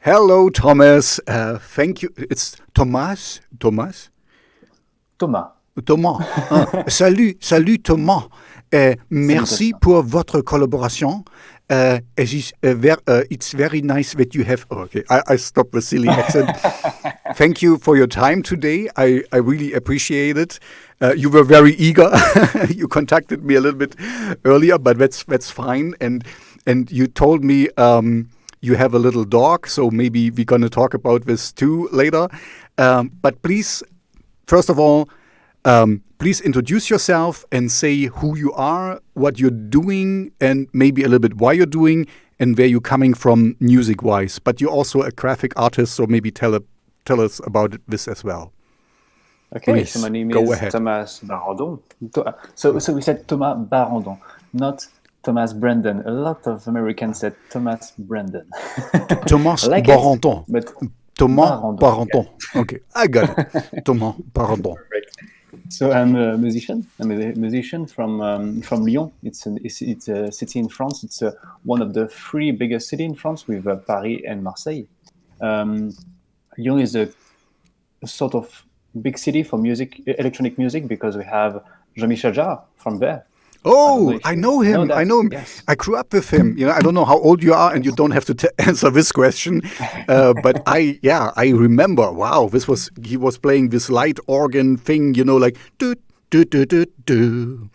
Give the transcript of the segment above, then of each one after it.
Hello, Thomas. Thank you. It's Thomas. Thomas. Thomas. Thomas. Salut, Thomas. Merci Salutations. pour votre collaboration. It's very nice that you have. Oh, okay, I stopped the silly accent. Thank you for your time today. I really appreciate it. You were very eager. You contacted me a little bit earlier, but that's fine. And you told me you have a little dog, so maybe we're gonna talk about this too later. But please, first of all, please introduce yourself and say who you are, what you're doing, and maybe a little bit why you're doing and where you're coming from music-wise. But you're also a graphic artist, so maybe tell us about this as well. Okay, Please, so my name go is ahead. Thomas Barrandon. So we said Thomas Barrandon, not Thomas Brandon. A lot of Americans said Thomas Brandon. Thomas I like Barrandon. it, but Thomas Barrandon. Barrandon. Okay, I got it. Thomas Barrandon. Perfect. So I'm a musician. I'm a musician from Lyon. It's a city in France. It's one of the three biggest cities in France with Paris and Marseille. Lyon is a sort of big city for music, electronic music, because we have Jean-Michel Jarre from there. Oh, I know him. that. I know him. Yes. I grew up with him. I don't know how old you are, and you don't have to answer this question. But I remember. Wow, he was playing this light organ thing. Like do do do do do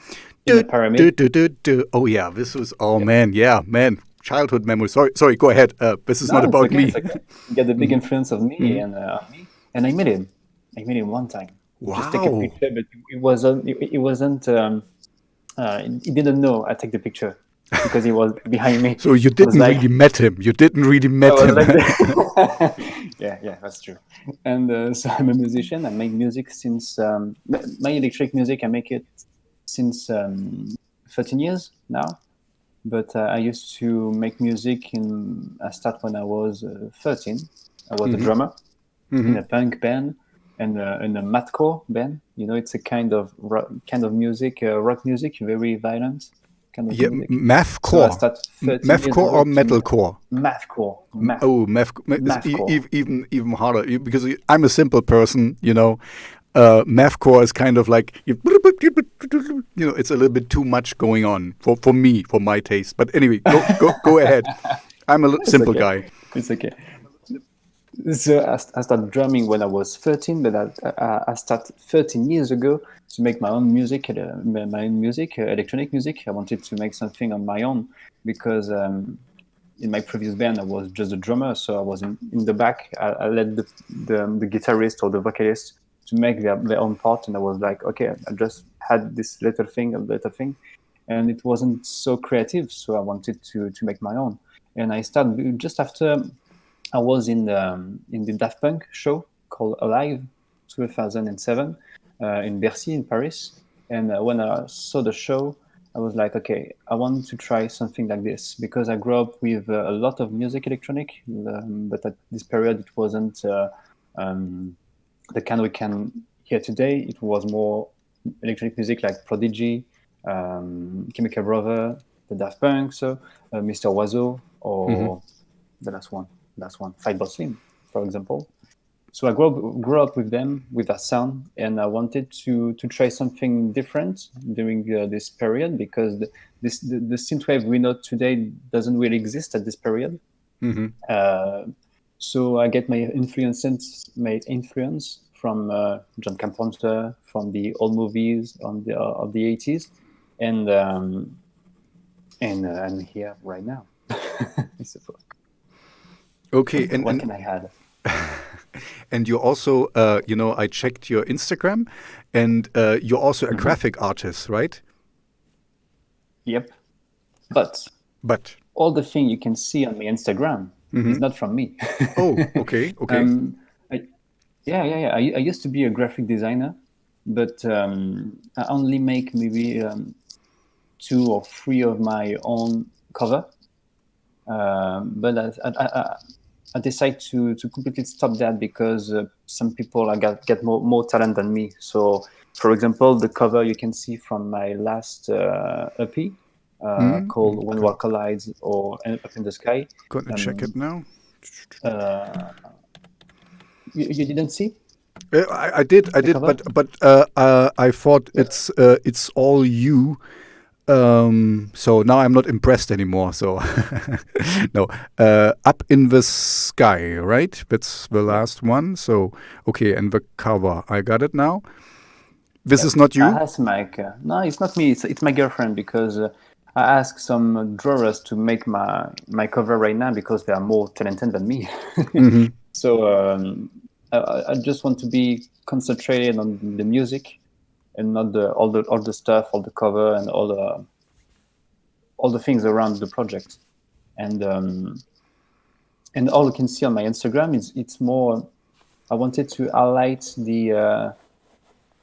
In the pyramid. do. Oh yeah, this was. Oh man, yeah, man. Childhood memory. Sorry. Go ahead. This is not It's about okay, me. It's okay. You get the big influence of me and on me. And I met him. I met him one time. Just take a Wow. picture, but it wasn't. It wasn't. He didn't know I take the picture because he was behind me. So you I was didn't like, really met him. You didn't really I met was him. like, yeah, that's true. And so I'm a musician. I make music since my electric music. I make it since 13 years now. But I used to make music I start when I was 13. I was a drummer in a punk band and in a mathcore band. It's a kind of music, rock music, very violent kind of Yeah, music. So I mathcore. start 13 years Mathcore ago or to metalcore? mathcore. Oh, it's Mathcore. even harder because I'm a simple person. Mathcore is kind of like it's a little bit too much going on for me, for my taste. But anyway, go ahead. I'm a simple Okay. guy. It's okay. So I started drumming when I was 13, but I started 13 years ago to make my own music, electronic music. I wanted to make something on my own because in my previous band I was just a drummer, so I was in the back. I led the guitarist or the vocalist to make their own part, and I was like, okay, I just had this little thing, and it wasn't so creative, so I wanted to make my own. And I started just after I was in the Daft Punk show called Alive 2007 in Bercy in Paris. And when I saw the show, I was like, okay, I want to try something like this because I grew up with a lot of music electronic, but at this period it wasn't the kind we can hear today. It was more electronic music like Prodigy, Chemical Brother, the Daft Punk, so Mr. Oiseau, or the last one, Fatboy Slim, for example. So I grew up with them, with that sound, and I wanted to try something different during this period because the synthwave we know today doesn't really exist at this period. So I get my influence from John Carpenter, from the old movies of the 80s, and I'm here right now. I suppose. Okay, What can I add? and you also, I checked your Instagram, and you're also a graphic artist, right? Yep. But But all the thing you can see on my Instagram is not from me. oh, okay. I, yeah. I used to be a graphic designer, but I only make maybe 2 or 3 of my own cover. But I decided to completely stop that because some people get more talent than me. So, for example, the cover you can see from my last EP called When War Collides or Up in the Sky. Gonna check it now. You didn't see? I did, cover? but I thought it's all you. So now I'm not impressed anymore. So no, Up in the Sky, right? That's the Yeah. last one. So okay, and the cover, I got it now. This Yeah. is not I you. asked Mike. No, it's not me. It's my girlfriend because I asked some drawers to make my cover right now because they are more talented than me. Hmm. So I just want to be concentrated on the music and not all the stuff, all the cover, and all the things around the project. And all you can see on my Instagram is it's more. I wanted to highlight the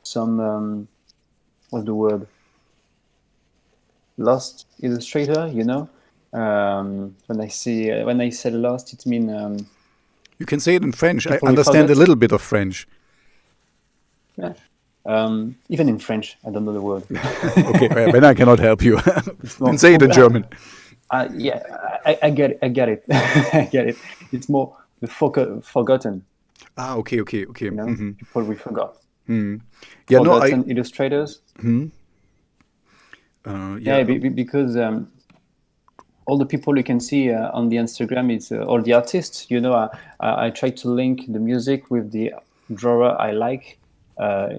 some what's the word, lost illustrator. When I say lost, it means You can say it in French. I people we understand a forgot. little bit of French. Yeah. Even in French, I don't know the word. Okay, then I cannot help you. It's Then more. say it in German. Yeah, I get it. I get it. I get it. It's more the forgotten. Ah, okay. Hmm. People we forgot. Yeah, no, Forgotten illustrators. yeah, Yeah, because all the people you can see on the Instagram is all the artists. I try to link the music with the drawer I like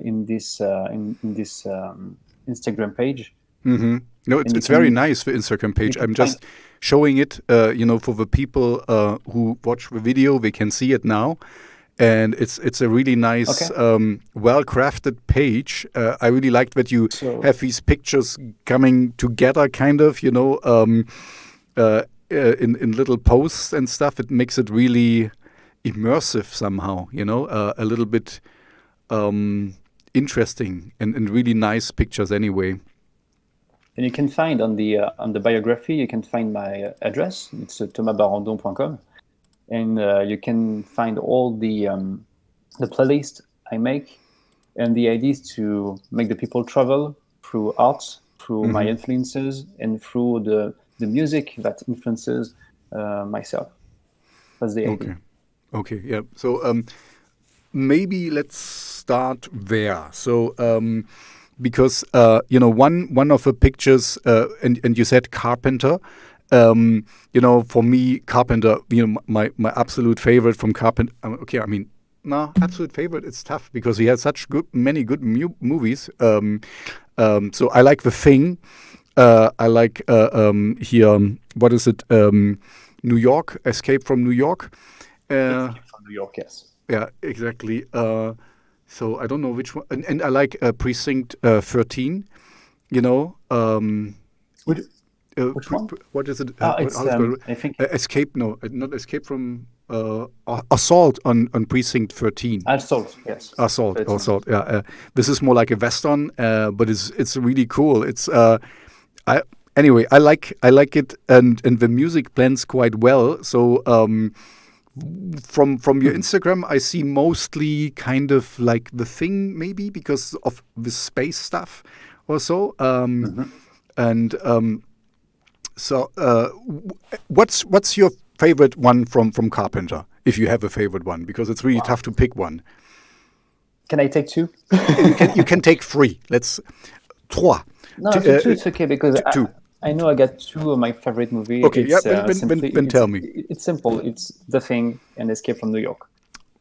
in this Instagram page, no, and it's very nice, the Instagram you page. can I'm find. just showing it, for the people who watch the video, they can see it now. And it's a really nice, Okay, well crafted page. I really liked that you so have these pictures coming together, kind of, in little posts and stuff. It makes it really immersive somehow, a little bit interesting and really nice pictures anyway. and you can find on the biography, you can find my address. It's thomasbarrandon.com, and you can find all the playlist I make. And the idea is to make the people travel through art, through my influences, and through the music that influences myself. That's the idea. Okay. Okay. Yeah. So maybe let's start there. So because one of the pictures, and you said Carpenter. For me, Carpenter, my absolute favorite from Carpenter. Okay, I mean, no, absolute favorite. It's tough because he has such many good movies. So I like The Thing. I like here. What is it? New York, Escape from New York. Uh, Escape from New York, yes. yeah, exactly. So I don't know which one, and I like Precinct 13. You know, Which, which one? what is it? It's How is it called? I think Escape? No, not Escape from Assault on Precinct 13. Assault, yes. Assault, 13. assault. Yeah, this is more like a western, but it's really cool. I anyway, I like it, and the music blends quite well. So from your Instagram, I see mostly kind of like The Thing, maybe because of the space stuff or so. And so, what's your favorite one from Carpenter? If you have a favorite one, because it's really Wow. tough to pick one. Can I take two? You can take three. Let's trois. No, two it's okay because Two. I know I got two of my favorite movie. Okay. Yeah. It's simply Then tell me. it's simple. It's The Thing and Escape from New York.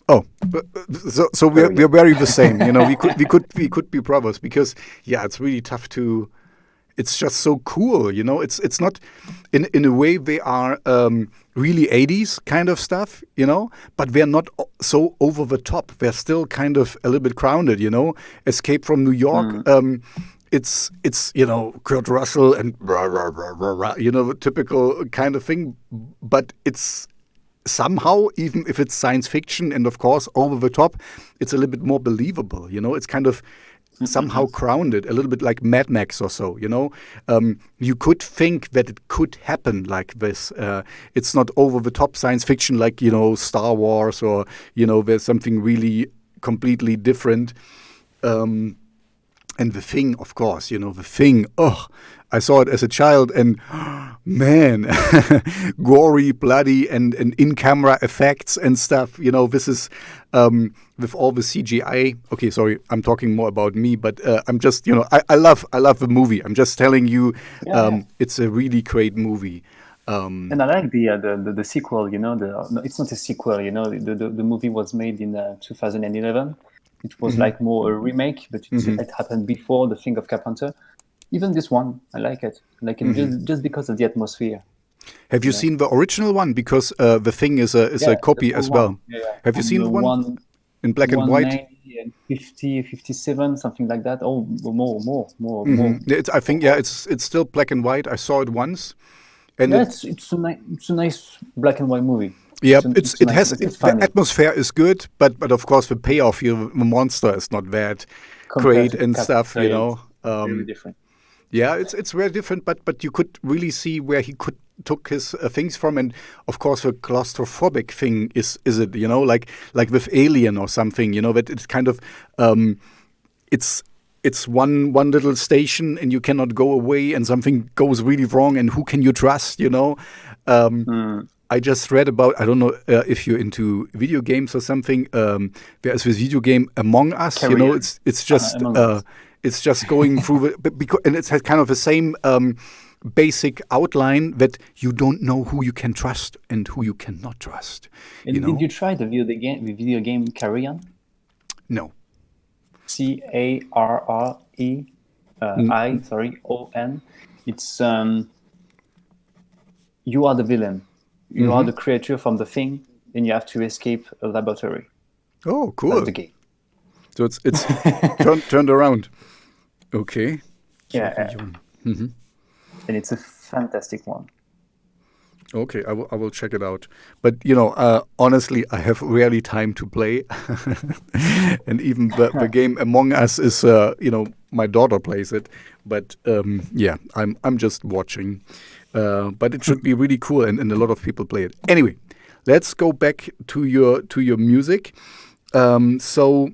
Oh, so we're Very very the same. We could be brothers because yeah, it's really tough to. It's just so cool. It's not in a way they are really 80s kind of stuff. But they're not so over the top. They're still kind of a little bit grounded. Escape from New York. It's Kurt Russell and rah, rah, rah, rah, rah, the typical kind of thing. But it's somehow, even if it's science fiction and of course over the top, it's a little bit more believable. It's kind of somehow grounded, a little bit like Mad Max or so. You could think that it could happen like this. It's not over the top science fiction like Star Wars or there's something really completely different. And The Thing, of course, The Thing. Oh, I saw it as a child, and man, gory, bloody, and in-camera effects and stuff. This is with all the CGI. Okay, sorry, I'm talking more about me, but I'm just, I love the movie. I'm just telling you, it's a really great movie. And I like the sequel. No, it's not a sequel. The movie was made in 2011. It was like more a remake, but it happened before the thing of Carpenter. Even this one, I like it. Just because of the atmosphere. Have you seen the original one? Because the thing is a copy as well. Have you seen the one in black and white? 50, 57, something like that. Oh, more. I think it's still black and white. I saw it once, and it's a nice black and white movie. Yeah, the atmosphere is good, but of course the payoff, the monster is not that great and stuff. Very different. Yeah, it's very different, but you could really see where he took his things from, and of course the claustrophobic thing is it, like with Alien or something, that it's kind of it's one little station and you cannot go away, and something goes really wrong, and who can you trust? I just read about, I don't know if you're into video games or something. There's this video game Among Us. It's just going through and it has kind of the same basic outline that you don't know who you can trust and who you cannot trust. And did you try the video game Carrion? No. CARREI It's you are the villain. You are the creature from the thing, and you have to escape a laboratory. Oh, cool! That's the game. So it's turned around. Okay. Yeah. And it's a fantastic one. Okay, I will check it out. But honestly, I have rarely time to play, and even the game Among Us is my daughter plays it. But I'm just watching. But it should be really cool, and a lot of people play it. Anyway, let's go back to your music. So,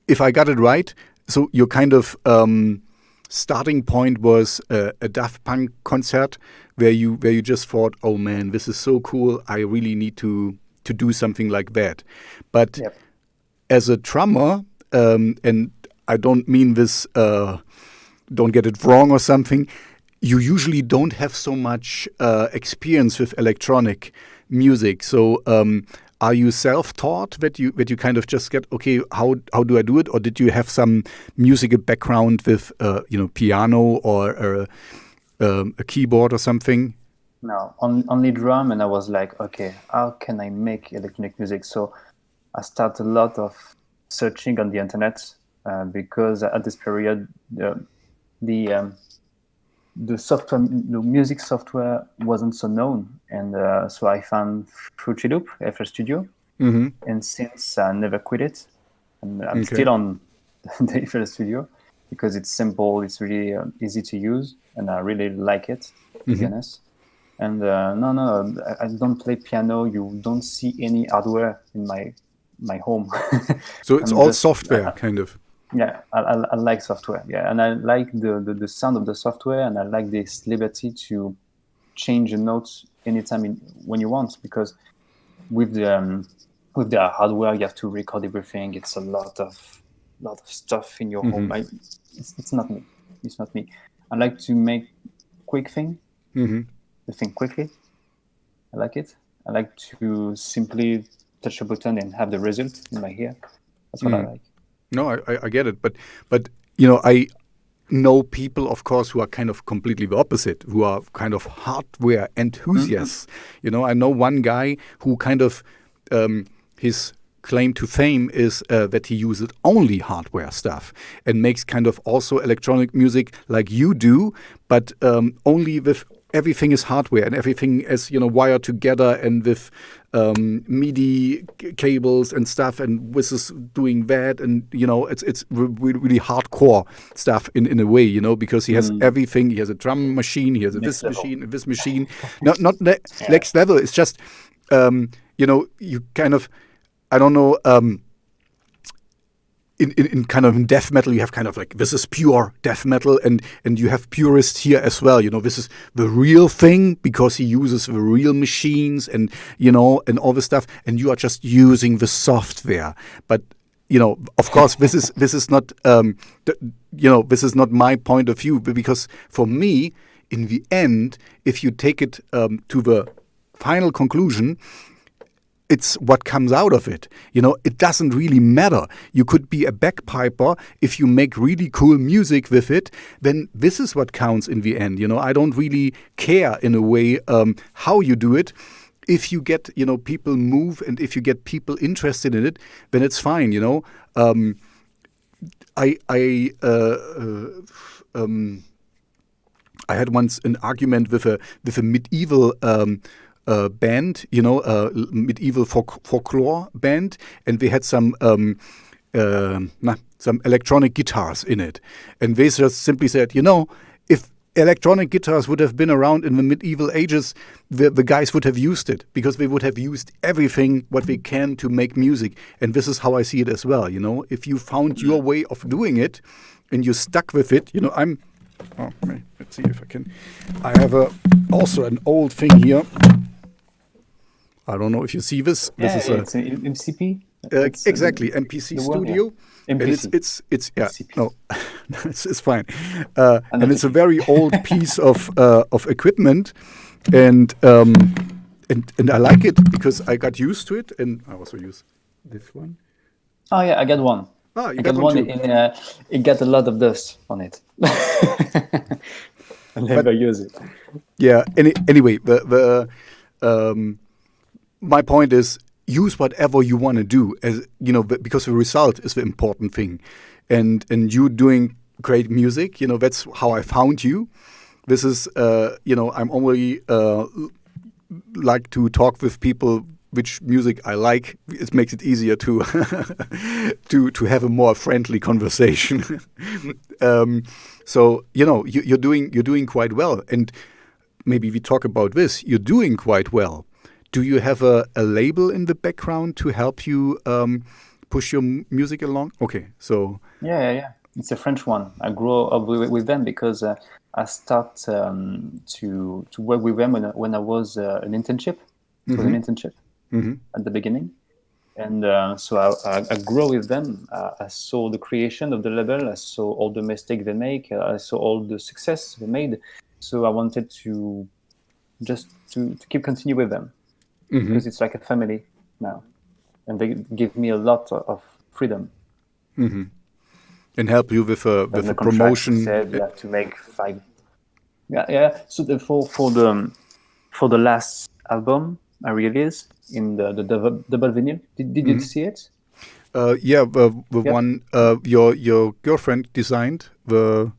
if I got it right, so your kind of starting point was a Daft Punk concert where you just thought, oh man, this is so cool. I really need to do something like that. But as a drummer, and I don't mean this, don't get it wrong or something, you usually don't have so much experience with electronic music. So are you self-taught that you kind of just get, okay, how do I do it? Or did you have some musical background with piano or a keyboard or something? No, only drum. And I was like, okay, how can I make electronic music? So I started a lot of searching on the internet because at this period the software, the music software wasn't so known, and so I found Fruity Loop, FL Studio, and since I never quit it, and I'm still on the FL Studio because it's simple, it's really easy to use, and I really like it, to be honest. And no, I don't play piano. You don't see any hardware in my home. So it's all software, kind of. Yeah, I like software. Yeah, and I like the sound of the software, and I like this liberty to change the notes anytime when you want. Because with the hardware, you have to record everything. It's a lot of stuff in your home. It's not me. It's not me. I like to make quick thing. The thing quickly. I like it. I like to simply touch a button and have the result in my ear. That's what I like. No, I get it, but I know people, of course, who are kind of completely the opposite, who are kind of hardware enthusiasts. I know one guy who kind of his claim to fame is that he uses only hardware stuff and makes kind of also electronic music like you do, but only with everything is hardware and everything is wired together and with MIDI cables and stuff, and this is doing that, and it's really hardcore stuff in a way, because he has everything. He has a drum machine, he has this machine. Not next level. It's just you kind of, I don't know. in kind of in death metal, you have kind of like, this is pure death metal, and you have purists here as well. This is the real thing because he uses the real machines, and and all this stuff, and you are just using the software. But of course, this is not this is not my point of view, because for me, in the end, if you take it to the final conclusion, it's what comes out of it. It doesn't really matter. You could be a bagpiper. If you make really cool music with it, then this is what counts in the end. I don't really care in a way how you do it. If you get, people move, and if you get people interested in it, then it's fine. I had once an argument with a medieval band, medieval folklore band, and they had some electronic guitars in it, and they just simply said, if electronic guitars would have been around in the medieval ages, the guys would have used it, because they would have used everything what they can to make music. And this is how I see it as well. If you found your way of doing it and you stuck with it, let's see if I can. I have also an old thing here. I don't know if you see this. Yeah, this is it's an MCP. Exactly, MPC Studio. Yeah. MPC. And it's yeah, no, it's fine. And it's a very old piece of equipment, and I like it because I got used to it, and I also use this one. Oh yeah, I got one. Ah, you I got one too. it got a lot of dust on it. I never use it. Yeah. Anyway, my point is, use whatever you want to do, as because the result is the important thing, and you doing great music. That's how I found you. This is I'm only like to talk with people which music I like. It makes it easier to to have a more friendly conversation. So you're doing quite well, and maybe we talk about this. You're doing quite well. Do you have a label in the background to help you push your music along? Okay, so yeah. It's a French one. I grew up with them because I start to work with them when I was an internship. It was an internship at the beginning, and so I grew with them. I saw the creation of the label. I saw all the mistakes they make. I saw all the success they made. So I wanted to just to keep continue with them. Because it's like a family now, and they give me a lot of freedom. And help you with a promotion. Said you have to make 5. Yeah. So for the last album I released in the double vinyl. Did you see it? Yeah, the one your girlfriend designed, which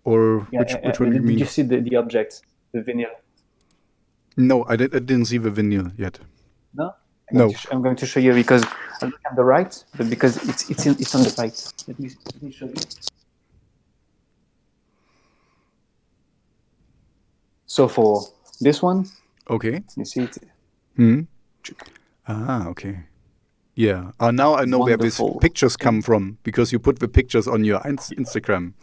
one do you mean? Did you see the object, the vinyl? No, I didn't see the vinyl yet. No? No. I'm going to show you because I look at the right, but because it's on the right. Let me show you. So for this one, okay, you see it. Ah, okay. Yeah. Now I know where these Wonderful. pictures come from, because you put the pictures on your Instagram.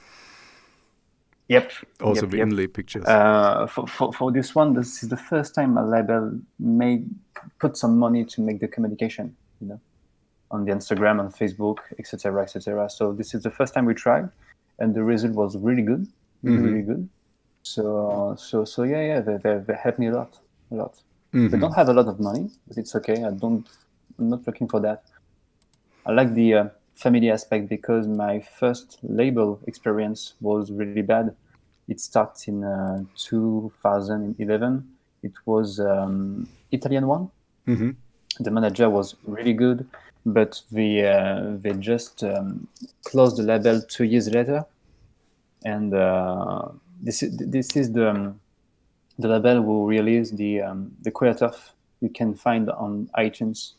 Yep. Also the inlay pictures. For this one, this is the first time a label put some money to make the communication, on the Instagram, on Facebook, etc., etc. So this is the first time we tried, and the result was really good, really good. So yeah, they helped me a lot. They don't have a lot of money, but it's okay. I'm not looking for that. I like the family aspect because my first label experience was really bad. It started in 2011. It was Italian one. The manager was really good, but they just closed the label 2 years later. And this is the label who released the Creative you can find on iTunes.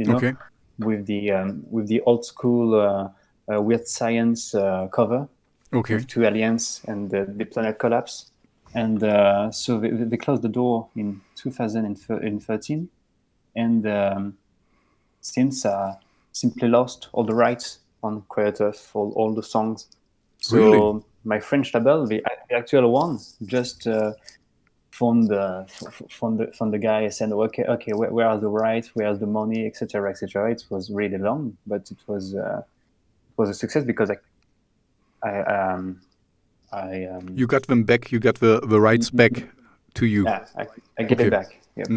Okay. With the old school weird science cover, Okay. with 2 aliens and the planet collapse, and so they closed the door in 2013, and since simply lost all the rights on Creative for all the songs. So Really? my French label, the actual one, just phoned the guy and said, okay, where are the rights, where are the money, etc., etc. It was really long, but it was a success because You got them back. You got the rights back to you. yeah, I get it back. Yep.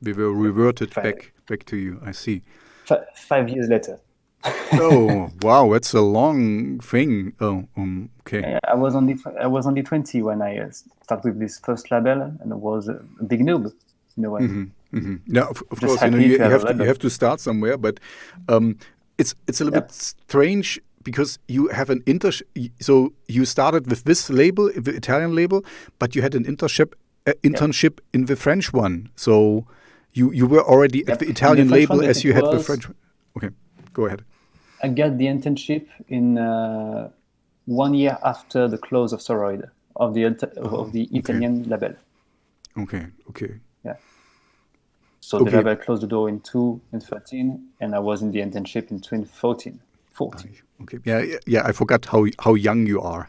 They were reverted Finally. back to you. I see. 5 years later. Oh wow, that's a long thing. Oh, okay. I was only 20 when I started with this first label, and I was a big noob in a way. Yeah, of Just course. You know, happy you to have a have to label. start somewhere, but it's a little bit strange because you have an So you started with this label, the Italian label, but you had an internship in the French one. So you were already at the Italian In the French label one, but as you it had the was- French. Okay, go ahead. I got the internship in 1 year after the close of Soroid of the Italian label. Okay. Yeah. So the label closed the door in 2013, and I was in the internship in 2014. Okay. Yeah. I forgot how young you are.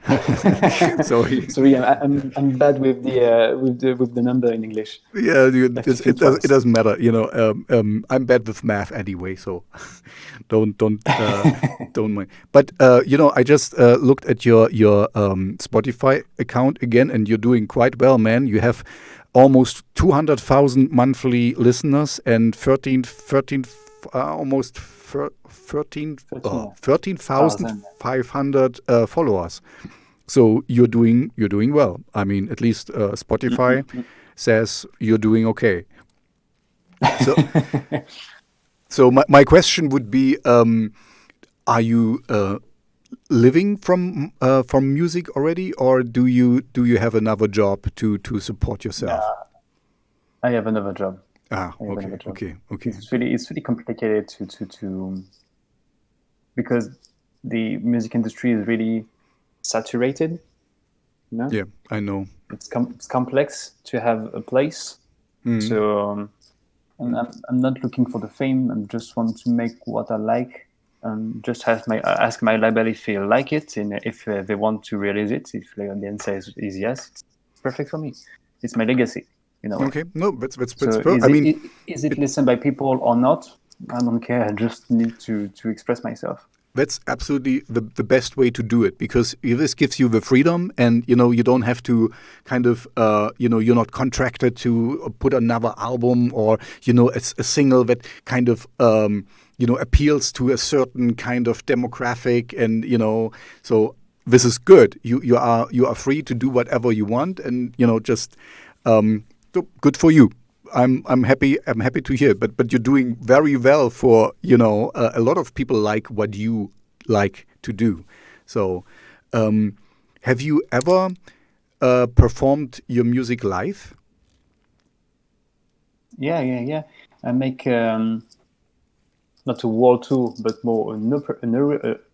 Sorry. Sorry, I'm bad with the number in English. Yeah, It it doesn't matter. You know, I'm bad with math anyway, so don't mind. But you know, I just looked at your Spotify account again, and you're doing quite well, man. You have almost 200,000 monthly listeners and almost 13,500 followers. So you're doing well. I mean, at least Spotify says you're doing okay. So my question would be, are you living from music already, or do you have another job to support yourself? I have another job. Okay. It's really complicated to because the music industry is really saturated. You know? Yeah, I know. It's complex to have a place. So and I'm not looking for the fame. I just want to make what I like. Just ask my label if they like it, and if they want to release it. If the answer is yes, it's perfect for me. It's my legacy. You know. Okay, no, that's So is it listened by people or not? I don't care. I just need to express myself. That's absolutely the best way to do it, because this gives you the freedom, and you know, you don't have to kind of you know, you're not contracted to put another album, or you know, it's a single that kind of you know, appeals to a certain kind of demographic, and you know, so this is good. You are free to do whatever you want, and you know, just so good for you. I'm happy to hear it. But you're doing very well for, you know, a lot of people like what you like to do. So have you ever performed your music live? Yeah. I make not a world tour, but more an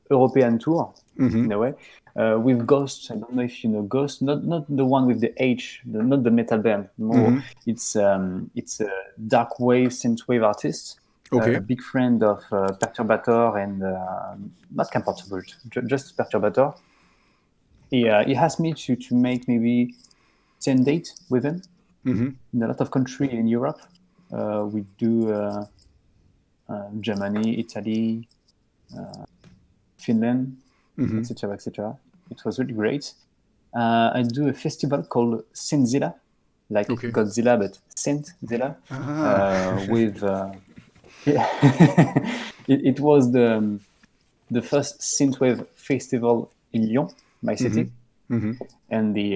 European tour in a way. With Ghost, I don't know if you know Ghost, not the one with the H, not the metal band. More, it's a dark wave, synthwave artist. Okay. A big friend of Perturbator and not Carpenter, just Perturbator. He asked me to make maybe 10 dates with him in a lot of countries in Europe. We do Germany, Italy, Finland, etc. It was really great. I do a festival called Synthzilla, like Godzilla, but Synthzilla. With it was the first synthwave festival in Lyon, my city, and the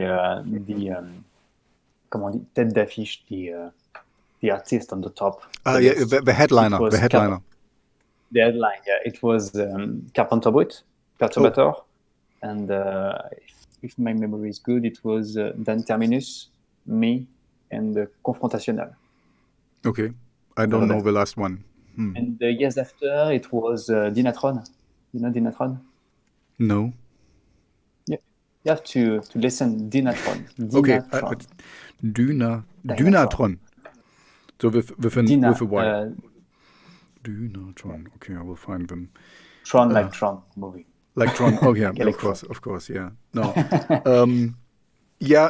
comment on dit, tête d'affiche, the artist on the top. The headliner. The headliner. The headline, yeah. It was Carpenter, Perturbator, and if my memory is good, it was Dan Terminus, me, and Confrontationnel. Okay. I don't know the last one. And the years after, it was Dynatron. You know Dynatron? No. Yeah. You have to listen. Dynatron. Okay. Dynatron. So with a Y. Dynatron. Okay, I will find them. Tron, like Tron movie. Like Tron. Oh yeah, Like of course, yeah. No, yeah,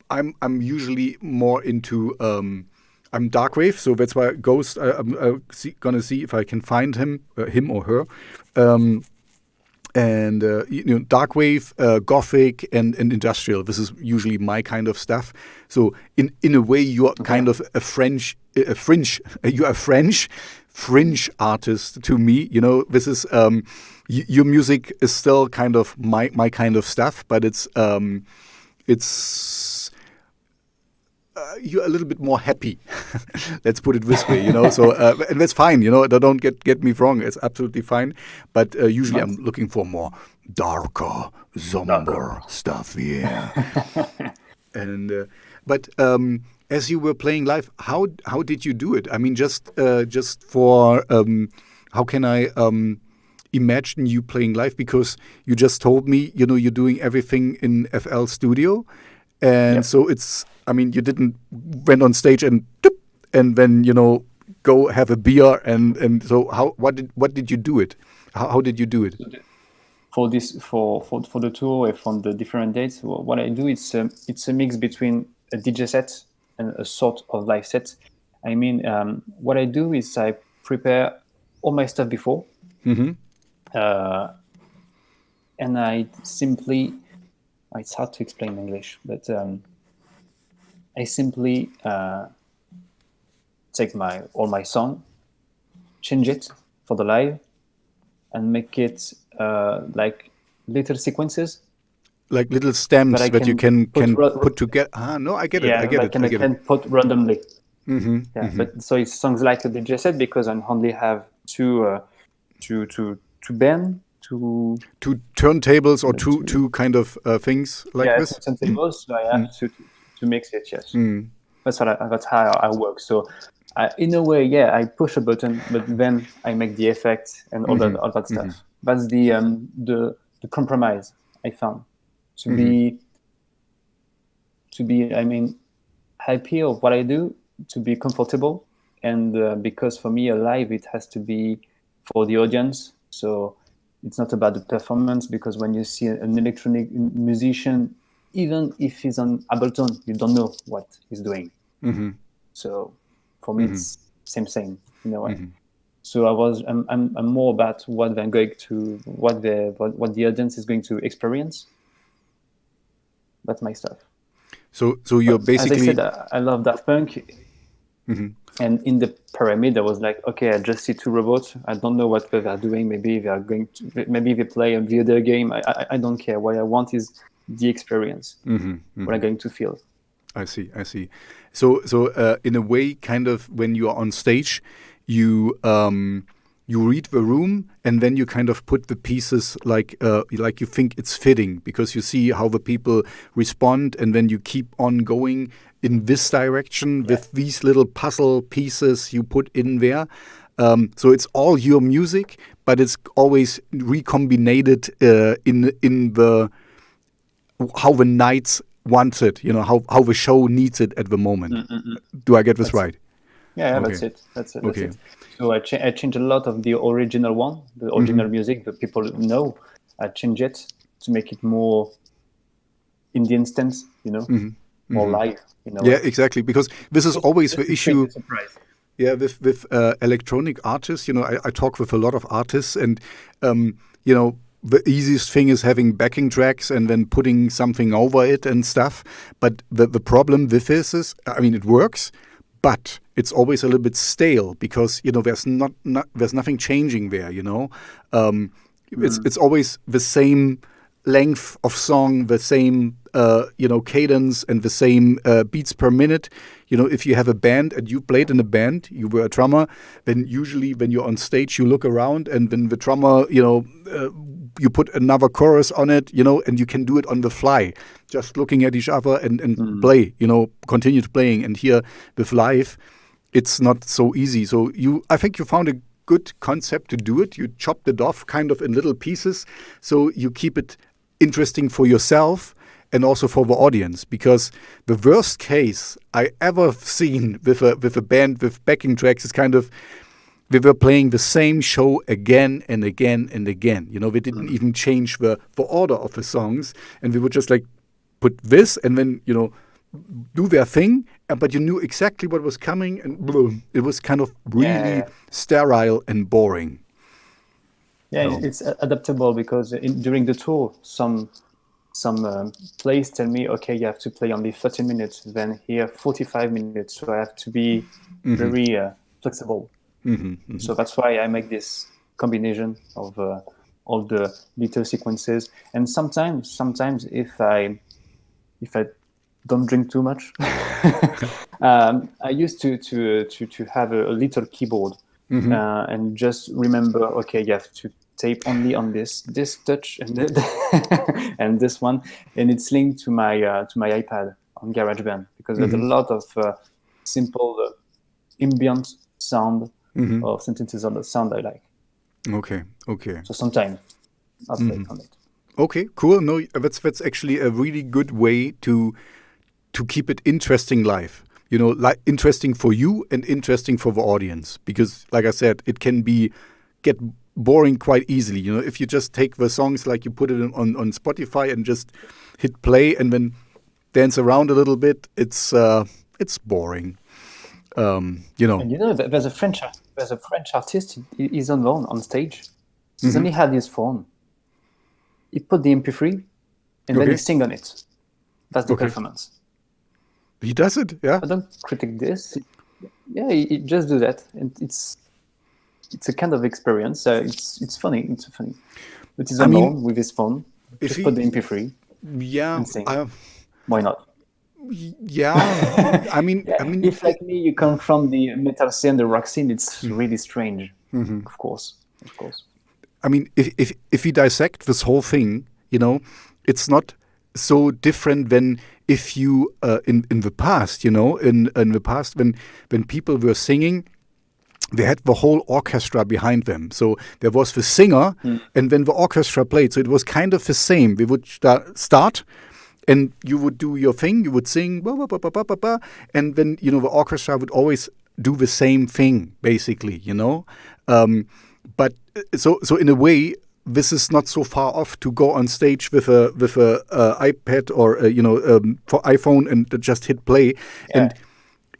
I'm usually more into I'm darkwave, so that's why Ghost. I'm gonna see if I can find him or her. And darkwave, gothic, and industrial. This is usually my kind of stuff. So in a way, you are kind of a French. You are a French fringe artist to me. This is your music is still kind of my kind of stuff, but it's you're a little bit more happy. Let's put it this way, So and that's fine, Don't get me wrong. It's absolutely fine. But usually I'm looking for more darker, somber stuff. Yeah. And but as you were playing live, how did you do it? I mean, just for how can I imagine you playing live? Because you just told me, you're doing everything in FL Studio. And so it's, I mean, you didn't went on stage and then, go have a beer. And so what did you do it? How did you do it? For the tour and from the different dates, what I do, it's a mix between a DJ set and a sort of live set. I mean, what I do is I prepare all my stuff before. Mm-hmm. And I simply, it's hard to explain in English, but I simply take all my song, change it for the live, and make it like little sequences, like little stems that you can put together. No, I get it. I get it. I can put randomly. Mm-hmm. Yeah, Mm-hmm. but so it sounds like a DJ set because I only have two band. Two turntables or two kind of things like this. Yeah, turntables. So I have to mix it. Yes, that's how I work. So in a way, I push a button, but then I make the effect and all that stuff. That's the compromise I found to be. I mean, happy of what I do, to be comfortable, and because for me, a live it has to be for the audience. So. It's not about the performance, because when you see an electronic musician, even if he's on Ableton, you don't know what he's doing. Mm-hmm. So for me, it's same in a way. So I'm more about what they're going to, what the audience is going to experience. That's my stuff. So you're basically. As I said, I love Daft Punk. And in the pyramid, I was like, okay, I just see two robots. I don't know what they're doing. Maybe they play a video game. I don't care. What I want is the experience. What I'm going to feel. I see. So in a way, kind of when you are on stage, you read the room and then you kind of put the pieces like you think it's fitting, because you see how the people respond, and then you keep on going in this direction with these little puzzle pieces you put in there. So it's all your music, but it's always recombinated in the how the nights wants it, how the show needs it at the moment. Do I get this right? Yeah, okay. That's it. So I changed a lot of the original music that people know. I changed it to make it more in the instance, more live. Yeah, exactly. Because this is always the issue. Yeah, with electronic artists, I talk with a lot of artists, and the easiest thing is having backing tracks and then putting something over it and stuff. But the problem with this is, I mean, it works, but it's always a little bit stale, because there's nothing changing there. It's always the same length of song, the same cadence, and the same beats per minute. If you have a band and you played in a band, you were a drummer, then usually when you're on stage, you look around, and then the drummer, you put another chorus on it, and you can do it on the fly, just looking at each other and play, continue playing. And here with live, it's not so easy. So I think you found a good concept to do it. You chopped it off kind of in little pieces, so you keep it interesting for yourself and also for the audience. Because the worst case I ever seen with a band with backing tracks is kind of we were playing the same show again and again and again. You know, we didn't even change the order of the songs, and we would just like put this and then, you know, do their thing, but you knew exactly what was coming, and boom, it was kind of really sterile and boring. Yeah, it's adaptable because during the tour, some plays tell me, okay, you have to play only 30 minutes, then here 45 minutes, so I have to be very flexible. So that's why I make this combination of all the little sequences. And sometimes if I don't drink too much, I used to have a little keyboard and just remember, okay, you have to tape only on this touch and this one, and it's linked to my iPad on GarageBand, because there's a lot of simple ambient sound or synthesizer sound I like. Okay. So sometimes I'll play on it. Okay, cool. No, that's actually a really good way to keep it interesting live. You know, like interesting for you and interesting for the audience, because, like I said, it can get boring quite easily. You know, if you just take the songs, like you put it on Spotify and just hit play and then dance around a little bit, it's boring. You know. And you know, there's a French artist. He's alone on stage. He's only had his phone. He put the MP3 and then he sing on it. That's the performance. He does it, yeah. I don't critique this. Yeah, he just do that, and it's a kind of experience. It's funny. It's funny. But he's alone with his phone. Just put the MP3. Yeah. And sing. Why not? Yeah. I mean, if like me, you come from the metal scene, the rock scene, it's really strange. Of course. I mean, if we dissect this whole thing, you know, it's not so different than if you in the past, you know, in the past when people were singing, they had the whole orchestra behind them. So there was the singer, and then the orchestra played. So it was kind of the same. We would start, and you would do your thing. You would sing, and then, you know, the orchestra would always do the same thing, basically, you know. But so in a way, this is not so far off to go on stage with a iPad or for iPhone and just hit play. Yeah. And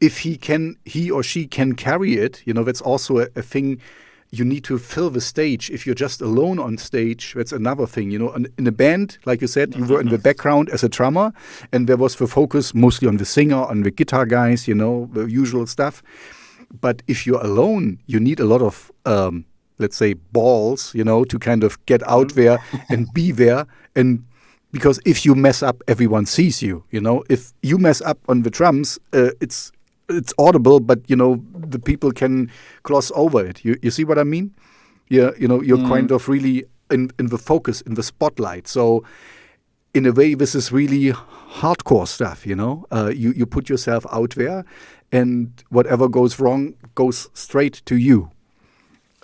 if he or she can carry it, you know, that's also a thing. You need to fill the stage. If you're just alone on stage, that's another thing. You know, in a band, like you said, you were in the background as a drummer, and there was the focus mostly on the singer, on the guitar guys, you know, the usual stuff. But if you're alone, you need a lot of let's say balls, you know, to kind of get out there and be there. And because if you mess up, everyone sees you, you know. If you mess up on the drums, it's audible, but, you know, the people can gloss over it. You see what I mean? Yeah, you know, you're kind of really in the focus, in the spotlight. So in a way, this is really hardcore stuff, you know. You put yourself out there, and whatever goes wrong goes straight to you.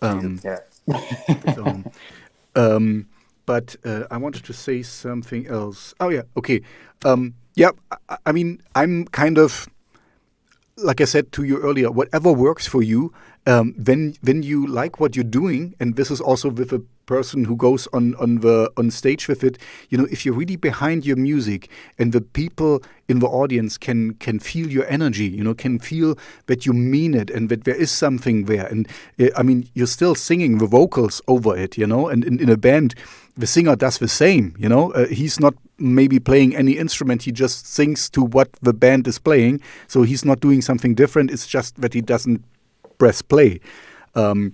But I wanted to say something else. Oh, yeah. Okay. I mean, I'm kind of, like I said to you earlier, whatever works for you, when you like what you're doing, and this is also with a person who goes on stage with it, you know, if you're really behind your music and the people in the audience can feel your energy, you know, can feel that you mean it and that there is something there. And I mean, you're still singing the vocals over it, you know, and in a band, the singer does the same, you know. He's not maybe playing any instrument. He just sings to what the band is playing. So he's not doing something different. It's just that he doesn't press play. But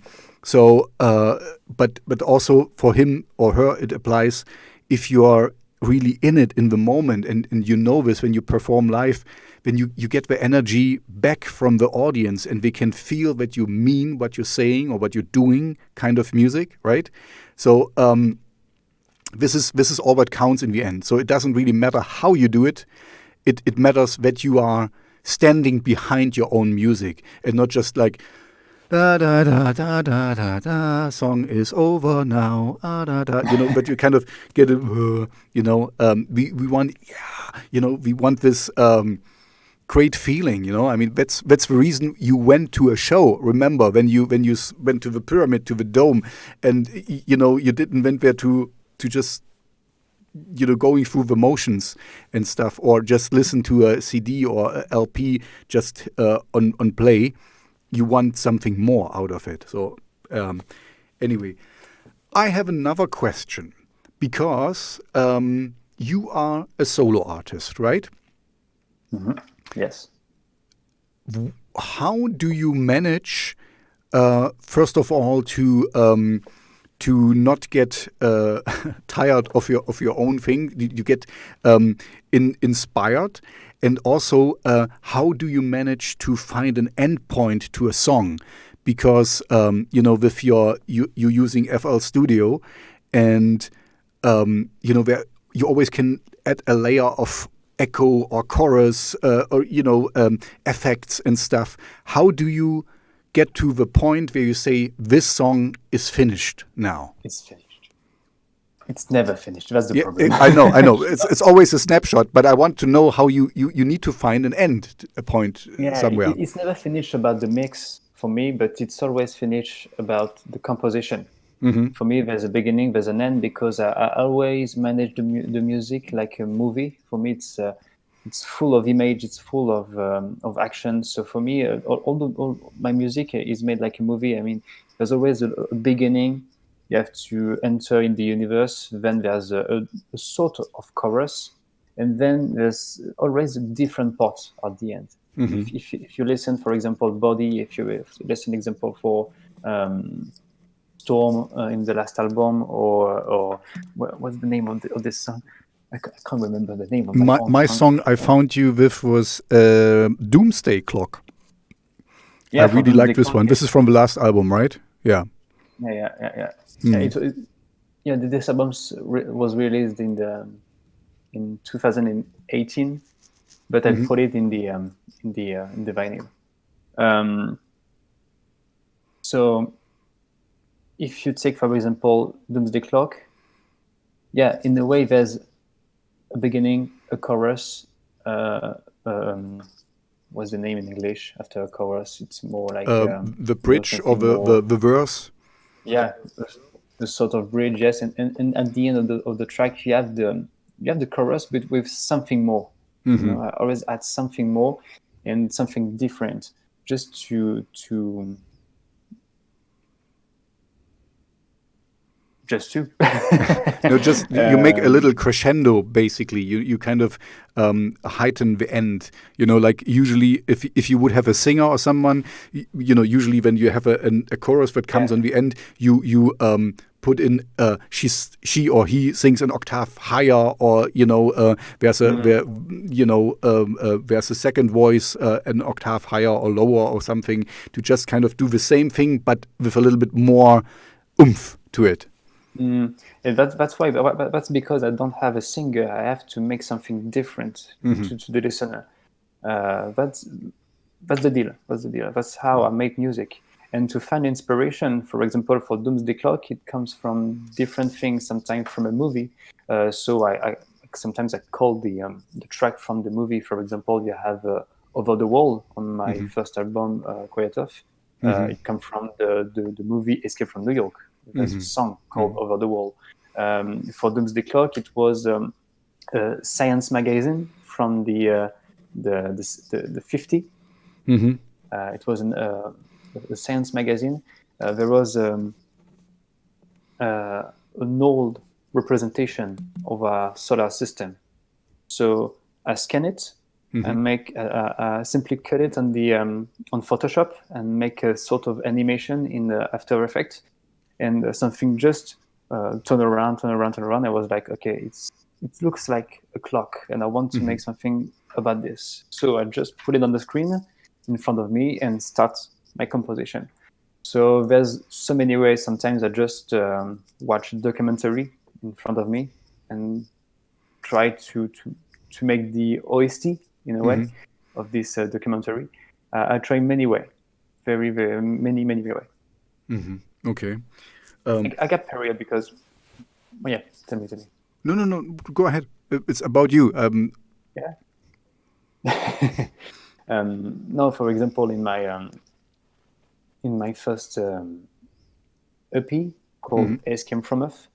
also for him or her, it applies if you are really in it in the moment, and you know this when you perform live, then you get the energy back from the audience, and they can feel that you mean what you're saying or what you're doing, kind of music, right? So this is all that counts in the end. So it doesn't really matter how you do it. It matters that you are standing behind your own music and not just like da da da da da da da, song is over now, da da, you know. But you kind of get it, you know. We want, yeah, you know, we want this great feeling, you know. I mean, that's the reason you went to a show. Remember when you went to the pyramid, to the dome, and you know, you didn't went there to just, you know, going through the motions and stuff, or just listen to a CD or a LP just on play. You want something more out of it. So anyway, I have another question, because you are a solo artist, right? Mm-hmm. Yes. How do you manage, first of all, to not get tired of your own thing? You get inspired, and also how do you manage to find an end point to a song? Because you know, with you're using FL Studio, and you know, there you always can add a layer of echo or chorus or you know, effects and stuff. How do you get to the point where you say this song is finished now? It's finished. It's never finished. That's the problem. I know. It's always a snapshot, but I want to know how you need to find an end, a point somewhere. It's never finished about the mix for me, but it's always finished about the composition. Mm-hmm. For me, there's a beginning, there's an end, because I always manage the music like a movie. For me, it's full of image, it's full of action. So for me, all my music is made like a movie. I mean, there's always a beginning. You have to enter in the universe. Then there's a sort of chorus, and then there's always a different part at the end. Mm-hmm. If you listen, for example, Body. If you listen, example for Storm in the last album, or what's the name of this song? I can't remember the name of my song I found you with was Doomsday Clock. Yeah, I really like this Clock, one. yeah. This is from the last album, right? Yeah. Yeah. Mm. This album was released in 2018, but I put it in the vinyl. So if you take, for example, Doomsday Clock, yeah, in a way there's a beginning, a chorus. What's the name in English after a chorus? It's more like the bridge or the verse. Yeah, the sort of bridge. Yes, and at the end of the track, you have the chorus, but with something more. Mm-hmm. You know, I always add something more and something different, just to No, just you make a little crescendo. Basically, you kind of heighten the end. You know, like usually if you would have a singer or someone, you know, usually when you have a chorus that comes on the end, you put in she or he sings an octave higher, or you know, there's a there's a second voice an octave higher or lower or something, to just kind of do the same thing but with a little bit more oomph to it. And that's why. That's because I don't have a singer. I have to make something different to the listener. That's the deal. That's how I make music. And to find inspiration, for example, for Doomsday Clock, it comes from different things. Sometimes from a movie. So I sometimes I call the track from the movie. For example, you have Over the Wall on my first album, Quiet Off. It comes from the movie Escape from New York. There's a song called Over the Wall. For Doomsday Clock, it was a science magazine from the 50. It was a science magazine. There was an old representation of a solar system. So I scan it and make simply cut it on the on Photoshop and make a sort of animation in After Effects. And something just turn around. I was like, okay, it looks like a clock, and I want to make something about this. So I just put it on the screen in front of me and start my composition. So there's so many ways. Sometimes I just watch a documentary in front of me and try to make the OST in a way of this documentary. I try many ways, very many ways. Okay. I got period because, well, yeah, tell me. No, go ahead. It's about you. Yeah. No, for example, in my first EP called Escape from Earth,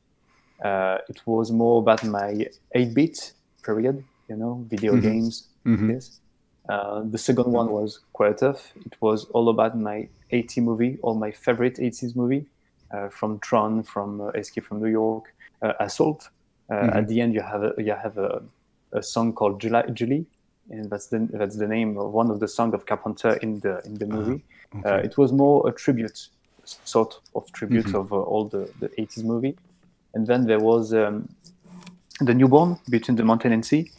it was more about my 8-bit period, video games. This. The second one was quite tough. It was all about my 80s movie, all my favorite 80s movie, from Tron, from Escape from New York, Assault. At the end, you have a song called Julie, and that's the name of one of the songs of Carpenter in the movie. Okay. It was more a tribute, sort of tribute of all the 80s movie. And then there was The Newborn, Between the Mountain and Sea.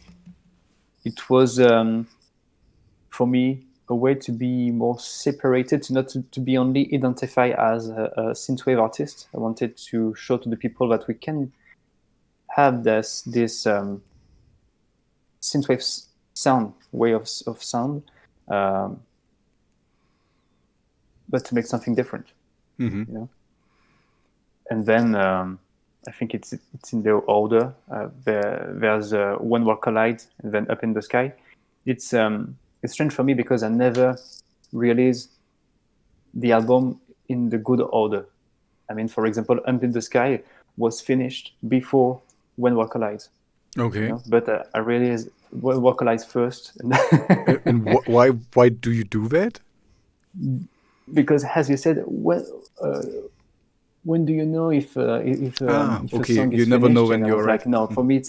It was, for me, a way to be more separated, to be only identified as a synthwave artist. I wanted to show to the people that we can have this synthwave sound, way of sound, but to make something different, And then I think it's in the order. There's When Worlds Collide, and then Up in the Sky. It's strange for me because I never released the album in the good order. I mean, for example, Up in the Sky was finished before When Worlds Collide. Okay. But I released When Worlds Collide first. And why do you do that? Because, as you said, when do you know if a song is you never finished? know when and you're right. Like, no, for me,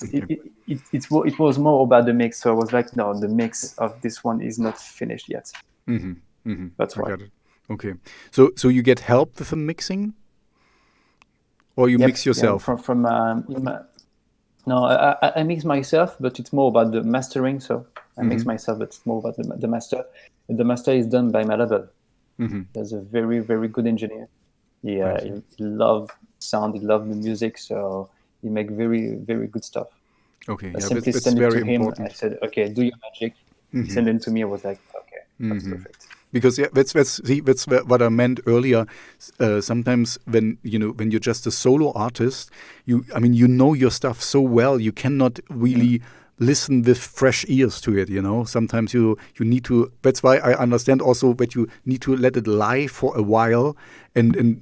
it was more about the mix. So I was like, no, the mix of this one is not finished yet. That's right. I got it. Okay, so you get help with the mixing, or you mix yourself? Yeah, no, I mix myself, but it's more about the mastering. So I mix myself, but it's more about the master. The master is done by my label. There's a very, very good engineer. He loves sound, he loves the music, so he makes very, very good stuff. Okay, I simply send it to him. Important. I said, okay, do your magic. He sent it to me. I was like, okay, that's perfect. Because that's what I meant earlier. Sometimes when you're just a solo artist, you know your stuff so well, you cannot really listen with fresh ears to it. Sometimes you need to. That's why I understand also that you need to let it lie for a while and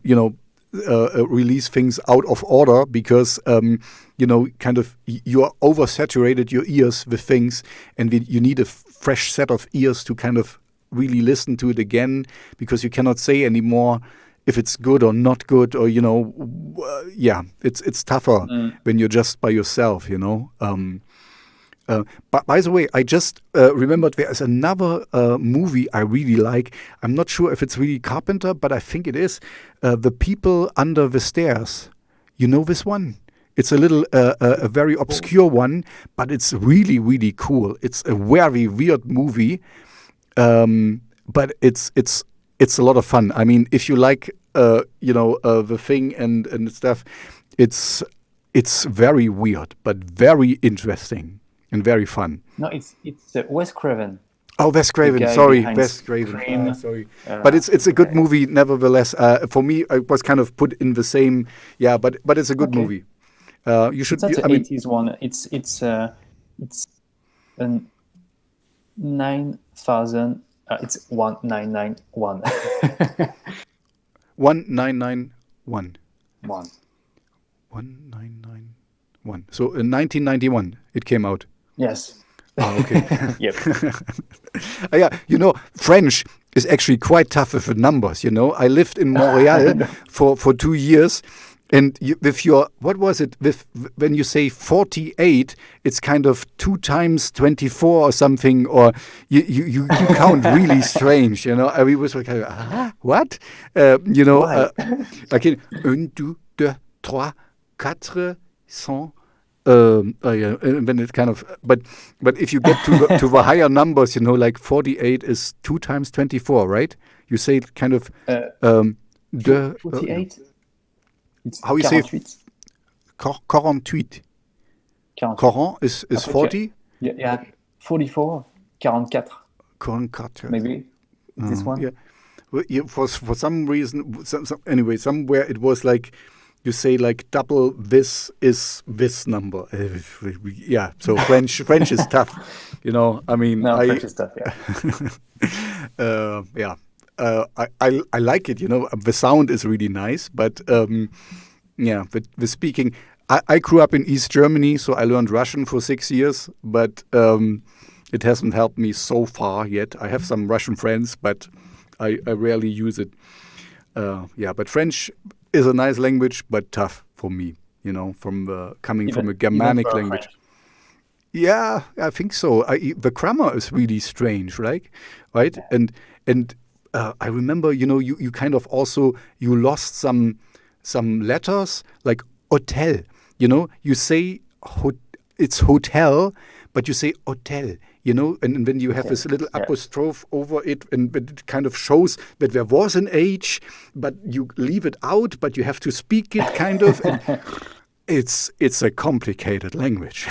release things out of order because kind of you are oversaturated your ears with things, and you need a fresh set of ears to kind of really listen to it again, because you cannot say anymore if it's good or not good, or it's tougher when you're just by yourself. But by the way, I just remembered there is another movie I really like. I'm not sure if it's really Carpenter, but I think it is. The People Under the Stairs. You know this one? It's a little, a very obscure one, but it's really, really cool. It's a very weird movie, but it's a lot of fun. I mean, if you like, The Thing and stuff, it's very weird, but very interesting. And very fun. No, it's Wes Craven. Oh, Wes Craven. Sorry, Wes Craven. Sorry, but it's a good movie nevertheless. For me, it was kind of put in the same. Yeah, but it's a good movie. You should. It's not an 80s one. It's 9,000. It's 1991. 1991. 1991. So in 1991, it came out. Yes. Oh, okay. Yep. Yeah, French is actually quite tough with the numbers. I lived in Montreal for 2 years, and with your, what was it? When you say 48, it's kind of 2 times 24 or something, or you count really strange. We was like, what? Why? Like 1, 2, 3, 4, 5. When it kind of, but if you get to the higher numbers, like 48 is 2 times 24, right? You say it kind of 48. How you 48. say 48? 40 is 40. Yeah, 44, 44. 44. Maybe this one. Yeah. For some reason, anyway, somewhere it was like you say like double this is this number. Yeah, so French is tough. I mean, No, French is tough. Yeah. Yeah. I like it. The sound is really nice, but yeah, the speaking. I grew up in East Germany, so I learned Russian for 6 years, but it hasn't helped me so far yet. I have some Russian friends, but I rarely use it. Yeah, but French is a nice language, but tough for me. Coming from a Germanic language. Yeah, I think so. The grammar is really strange, right? Right, Yeah. and I remember, you kind of also you lost some letters like hotel. You say it's hotel, but you say hotel. And then you have this little apostrophe over it, and it kind of shows that there was an H, but you leave it out, but you have to speak it kind of. And it's a complicated language.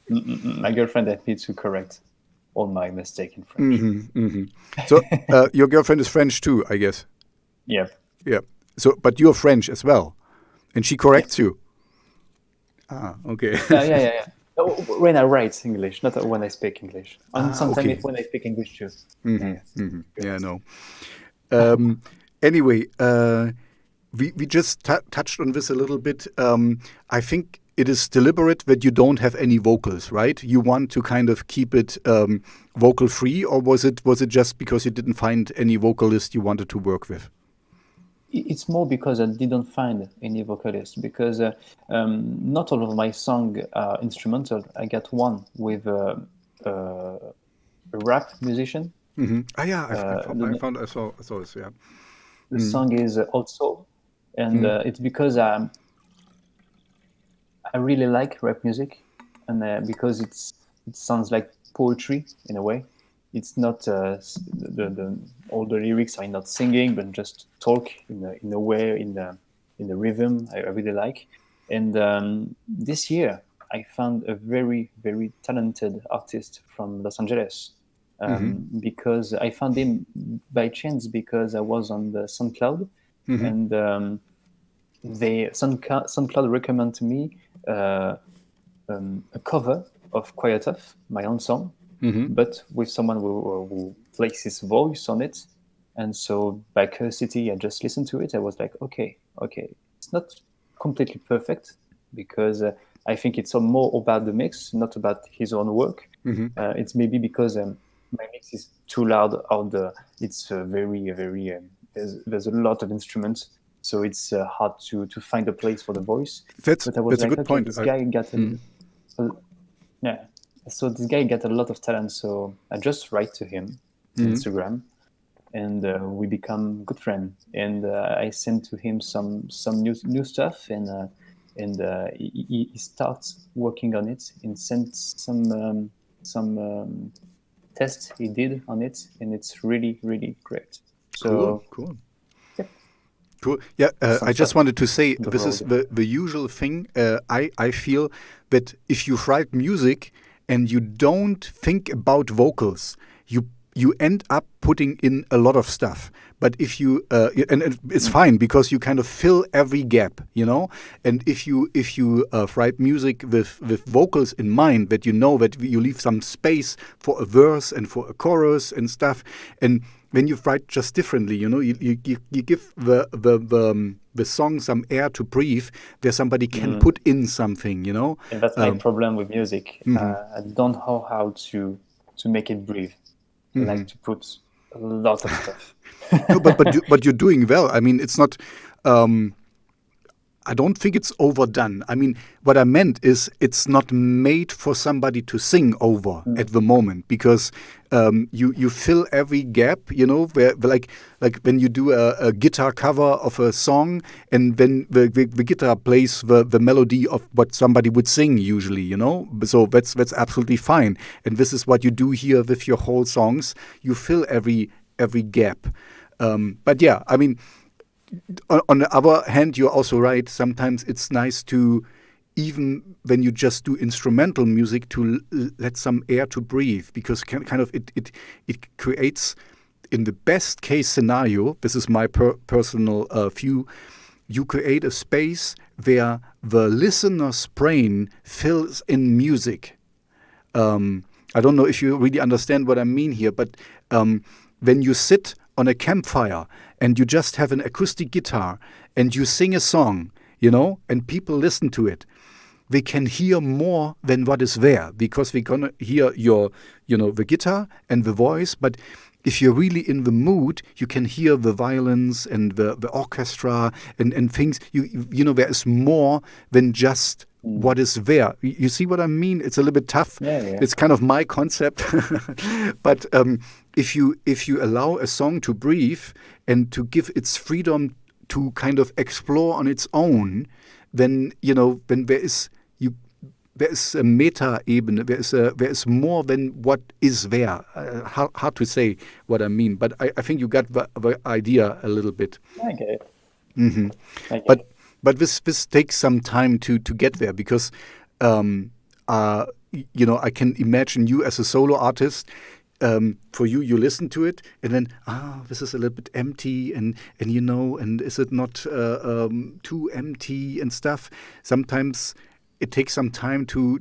My girlfriend had me to correct all my mistake in French. So your girlfriend is French too, I guess. Yeah. Yeah. So, but you're French as well, and she corrects you. Ah, okay. Yeah. When I write English, not when I speak English. And sometimes okay. when I speak English too. Yeah, no. Anyway, we just touched on this a little bit. I think it is deliberate that you don't have any vocals, right? You want to kind of keep it vocal free, or was it just because you didn't find any vocalist you wanted to work with? It's more because I didn't find any vocalist, because not all of my songs are instrumental. I got one with a rap musician. Yeah, I saw this. Yeah, the song is Old Soul, and it's because I really like rap music, and because it sounds like poetry in a way. It's not all the lyrics are not singing, but just talk in a way, in the rhythm I really like. And this year I found a very, very talented artist from Los Angeles, because I found him by chance, because I was on the SoundCloud, and SoundCloud recommended to me a cover of Quiet Off, my own song. But with someone who places his voice on it. And so by curiosity, I just listened to it. I was like, okay. It's not completely perfect, because I think it's more about the mix, not about his own work. It's maybe because my mix is too loud out there. It's very, very, there's a lot of instruments. So it's hard to find a place for the voice. That's a good point. This guy got yeah. So this guy got a lot of talent. So I just write to him on Instagram, and we become good friends. And I sent to him some new stuff, and he starts working on it, and sent some tests he did on it, and it's really, really great. So cool. Cool. Yeah, I just wanted to say this is the usual thing. I feel that if you write music and you don't think about vocals, you end up putting in a lot of stuff. But if you and it's fine, because you kind of fill every gap, And if you write music with vocals in mind, that that you leave some space for a verse and for a chorus and stuff, and when you write just differently, you give the song some air to breathe. There somebody can put in something, And that's my problem with music. I don't know how to make it breathe. I like to put a lot of stuff. No, but you're doing well. I mean, it's not. I don't think it's overdone. I mean, what I meant is it's not made for somebody to sing over at the moment, because you fill every gap, where like when you do a guitar cover of a song, and then the guitar plays the melody of what somebody would sing usually, So that's absolutely fine. And this is what you do here with your whole songs. You fill every gap. But yeah, I mean, on the other hand, you're also right. Sometimes it's nice to, even when you just do instrumental music, to let some air to breathe, because kind of it creates, in the best case scenario, this is my personal view, you create a space where the listener's brain fills in music. I don't know if you really understand what I mean here, but when you sit on a campfire and you just have an acoustic guitar and you sing a song, and people listen to it, they can hear more than what is there, because we're gonna hear your, the guitar and the voice. But if you're really in the mood, you can hear the violins and the orchestra and things. There is more than just what is there. You see what I mean? It's a little bit tough. Yeah. It's kind of my concept. But if you allow a song to breathe and to give its freedom to kind of explore on its own, then when there is a meta-ebene, there is more than what is there. Hard to say what I mean, but I think you got the idea a little bit. I get it. Mm-hmm. I get it. But this takes some time to get there, because I can imagine you as a solo artist. For you listen to it and then this is a little bit empty, and is it not too empty and stuff. Sometimes it takes some time to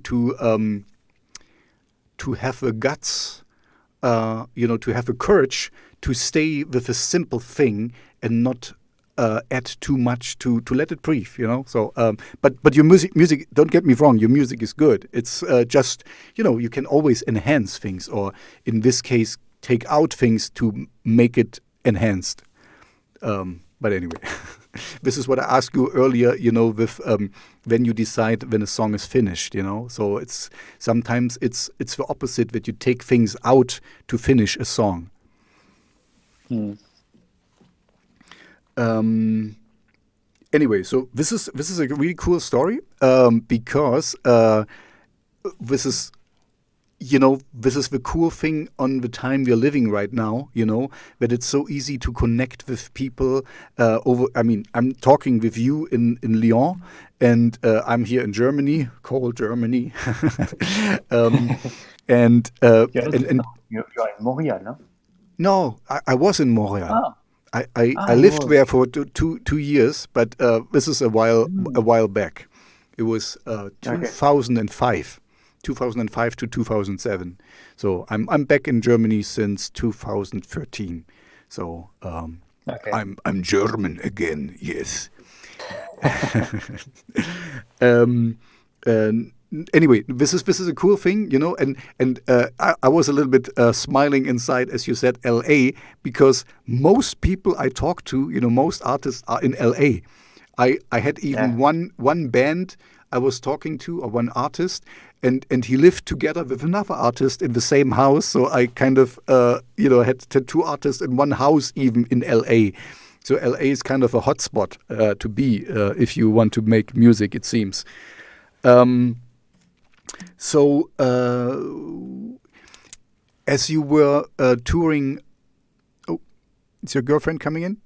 have the guts, to have the courage to stay with a simple thing and not add too much, to let it breathe, So, but your music, don't get me wrong, your music is good. It's just, you can always enhance things, or in this case, take out things to make it enhanced. But anyway, this is what I asked you earlier, with when you decide when a song is finished, So it's sometimes it's the opposite, that you take things out to finish a song. Anyway, so this is a really cool story, because this is the cool thing on the time we're living right now, that it's so easy to connect with people I'm talking with you in Lyon, and I'm here in Germany, cold Germany. And You're in Montreal, no? No, I was in Montreal. Oh. I lived there for two years, but this is a while back. It was 2005 to 2007. So I'm back in Germany since 2013. So I'm German again. Yes. Anyway, this is a cool thing, and I was a little bit smiling inside as you said LA, because most people I talk to, most artists are in LA. I had even one band I was talking to, or one artist, and he lived together with another artist in the same house. So I kind of had two artists in one house, even in LA. So LA is kind of a hotspot to be if you want to make music, it seems. So, as you were touring, is your girlfriend coming in?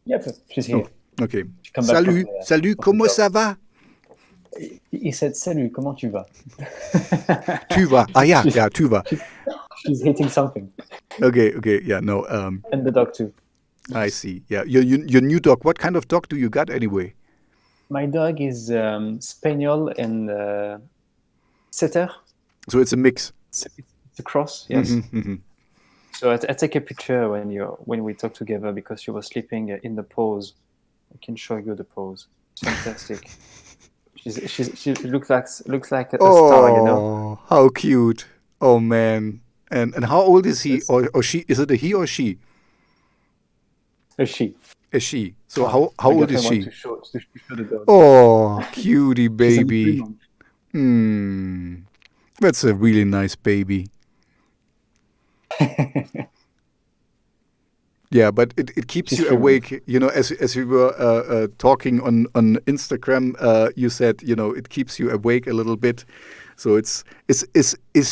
Yeah, she's here. Oh, okay. Salut, comment ça va? He said, salut, comment tu vas? Tu vas. Yeah, tu vas. She's hitting something. Okay, yeah, no. And the dog too. I see. Yeah, your new dog. What kind of dog do you got anyway? My dog is Spaniel and setter. So it's a mix. It's a cross, yes. Mm-hmm. So I take a picture when we talk together, because she was sleeping in the pose. I can show you the pose. It's fantastic. She looks like a star, Oh, how cute! Oh man, and how old is he or she? Is it a he or she? A she. A she. So how old is she? To show the dog. Oh, cutie baby. She's That's a really nice baby. Yeah, but it keeps you awake. As we were talking on Instagram, you said it keeps you awake a little bit. So is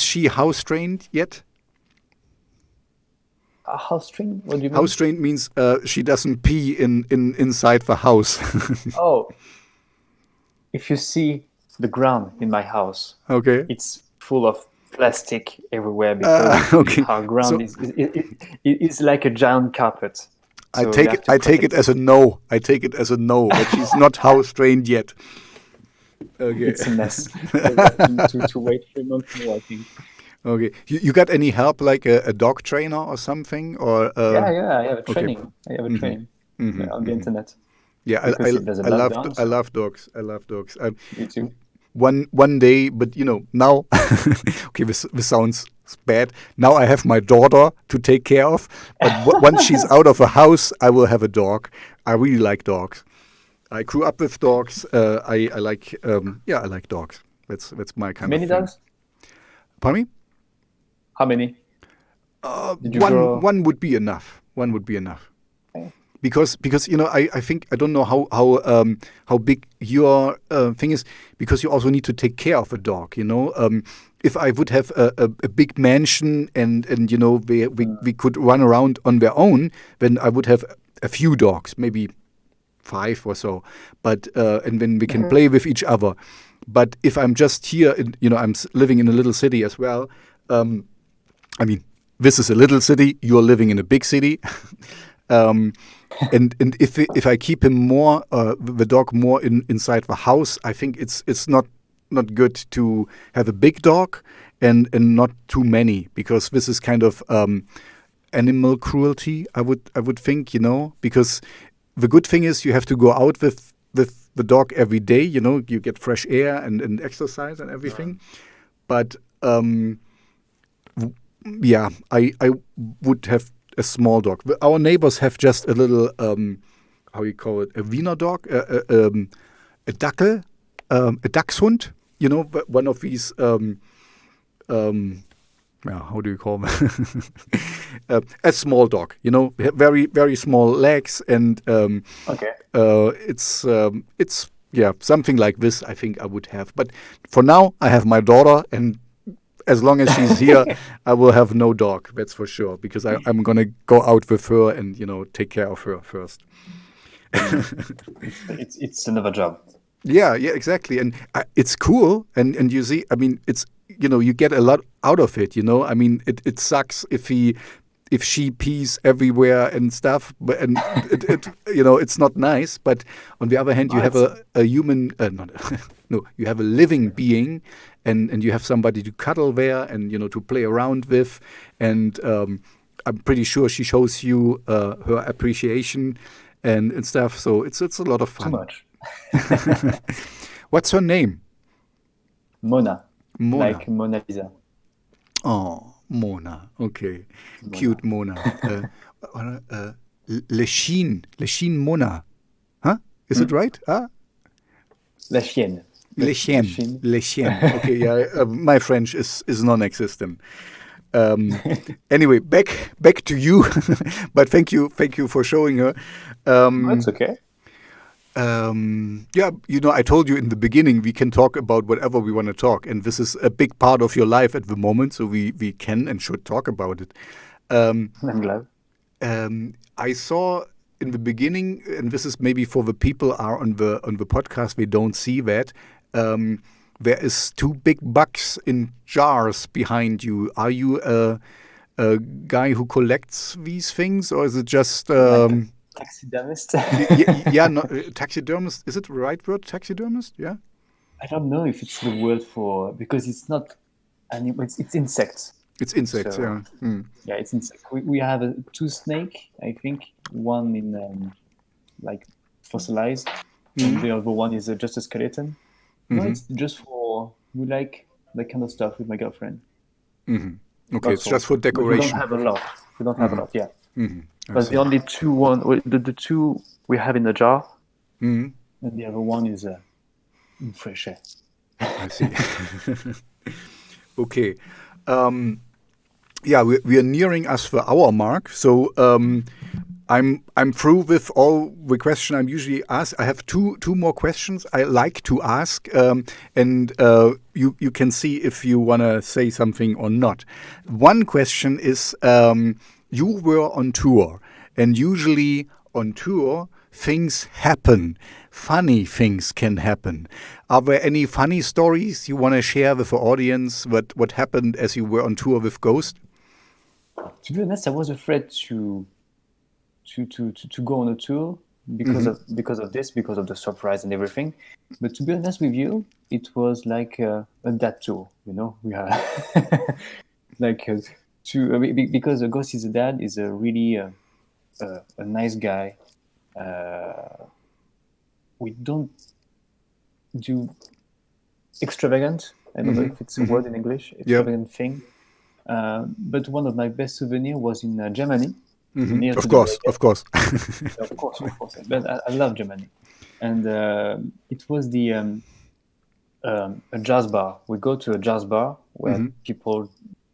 she house trained yet? House trained? What do you mean? House trained means she doesn't pee inside the house. Oh, if you see the ground in my house, okay, it's full of plastic everywhere, because okay. our ground is like a giant carpet. So you have to I take protect it as a no. I take it as a no. But she's not house trained yet. Okay. It's a mess. So we have to wait 3 months more, I think. Okay. You got any help, like a dog trainer or something, or Yeah, I have a okay. training. I have a Hmm. training Hmm. on the Hmm. internet Yeah, because there's a I love lockdown. I So love dogs. I love dogs. me too. One day, but now, okay, this sounds bad. Now I have my daughter to take care of, but once she's out of a house, I will have a dog. I really like dogs. I grew up with dogs. I like I like dogs. That's my kind of Many thing. dogs? Pardon me? How many did you One grow? one would be enough. One would be enough. Okay. Because I think I don't know how big your thing is, because you also need to take care of a dog. If I would have a big mansion and we could run around on their own, then I would have a few dogs, maybe 5 or so, but and then we can play with each other. But if I'm just here, I'm living in a little city as well. I mean, this is a little city. You're living in a big city. um, and if I keep him more, the dog more inside the house, I think it's not good to have a big dog and not too many, because this is kind of animal cruelty. I would think, because the good thing is you have to go out with the dog every day. You get fresh air and exercise and everything. But yeah, I would have a small dog. Our neighbors have just a little, how you call it, a Wiener dog, a Dackel, a Dachshund. One of these. Yeah, how do you call them? A small dog. Very very small legs, and Okay. it's something like this. I think I would have, but for now I have my daughter, and as long as she's here, I will have no dog. That's for sure, because I'm gonna go out with her and take care of her first. It's another job. Yeah, exactly, and it's cool, and you see, I mean, it's you get a lot out of it. I mean, it sucks if she pees everywhere and stuff, but and it's not nice. But on the other hand, you Oh, have a human, not, no, you have a living being, and you have somebody to cuddle there and to play around with, and I'm pretty sure she shows you her appreciation and stuff. So it's a lot of too fun. much. What's her name? Mona, Mona. like Mona Lisa. Oh, Mona. Okay, Mona. cute Mona. Le Chine Mona. Huh? Is it right? La chienne. Le La Chien. chienne. Le Chien. Okay, yeah. My French is non-existent. Anyway, back to you. But thank you for showing her. That's okay. Yeah, I told you in the beginning we can talk about whatever we want to talk, and this is a big part of your life at the moment, so we can and should talk about it. I'm glad. I saw in the beginning, and this is maybe for the people are on the podcast, they don't see that. There is 2 big bucks in jars behind you. Are you a guy who collects these things, or is it just? Like taxidermist. Yeah, no, taxidermist. Is it the right word? Taxidermist? Yeah. I don't know if it's the word for, because it's not animal. It's insects. It's insects. So Yeah. Mm. yeah, it's insects. We have 2 snake. I think one in like fossilized, and the other one is just a skeleton. No, it's just for, we like that kind of stuff with my girlfriend. Okay, it's That's just all. for But we don't decoration. have a lot. We don't have a lot. Yeah. I But see. the only the 2 we have in the jar, and the other one is in fresh air. I see. Okay. Yeah, we are nearing us for our mark. So I'm through with all the questions I'm usually asked. I have two more questions I like to ask, and you can see if you want to say something or not. One question is, you were on tour, and usually on tour things happen. Funny things can happen. Are there any funny stories you want to share with the audience? What happened as you were on tour with Ghost? To be honest, I was afraid to to go on a tour because of this, because of the surprise and everything. But to be honest with you, it was like a dad tour. We are like because Ghost is a dad is a really a nice guy. We don't do extravagant. I don't know if it's a word in English. Extravagant thing. But one of my best souvenirs was in Germany. Near to Of course. Of course. But I love Germany, and it was a jazz bar. We go to a jazz bar where people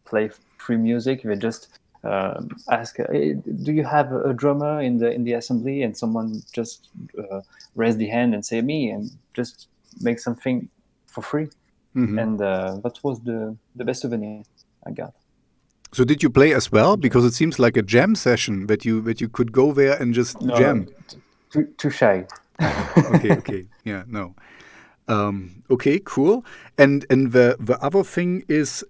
play free music. They just ask, hey, "Do you have a drummer in the assembly?" And someone just raise the hand and say me, and just make something for free. And that was the best souvenir I got. So did you play as well? Because it seems like a jam session that you could go there and just jam. Too shy. Okay. Yeah, no. Okay, cool. And the other thing is,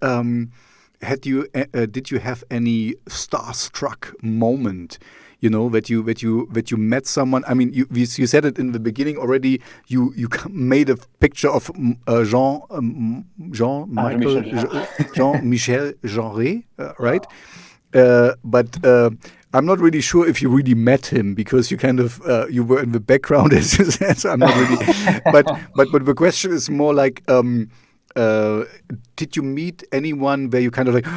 did you have any starstruck moment? That you met someone. I mean, you said it in the beginning already. You made a picture of Jean-Michel Jarre, right? But I'm not really sure if you really met him, because you kind of you were in the background, as you said. So I'm not really. but the question is more like, did you meet anyone where you kind of like,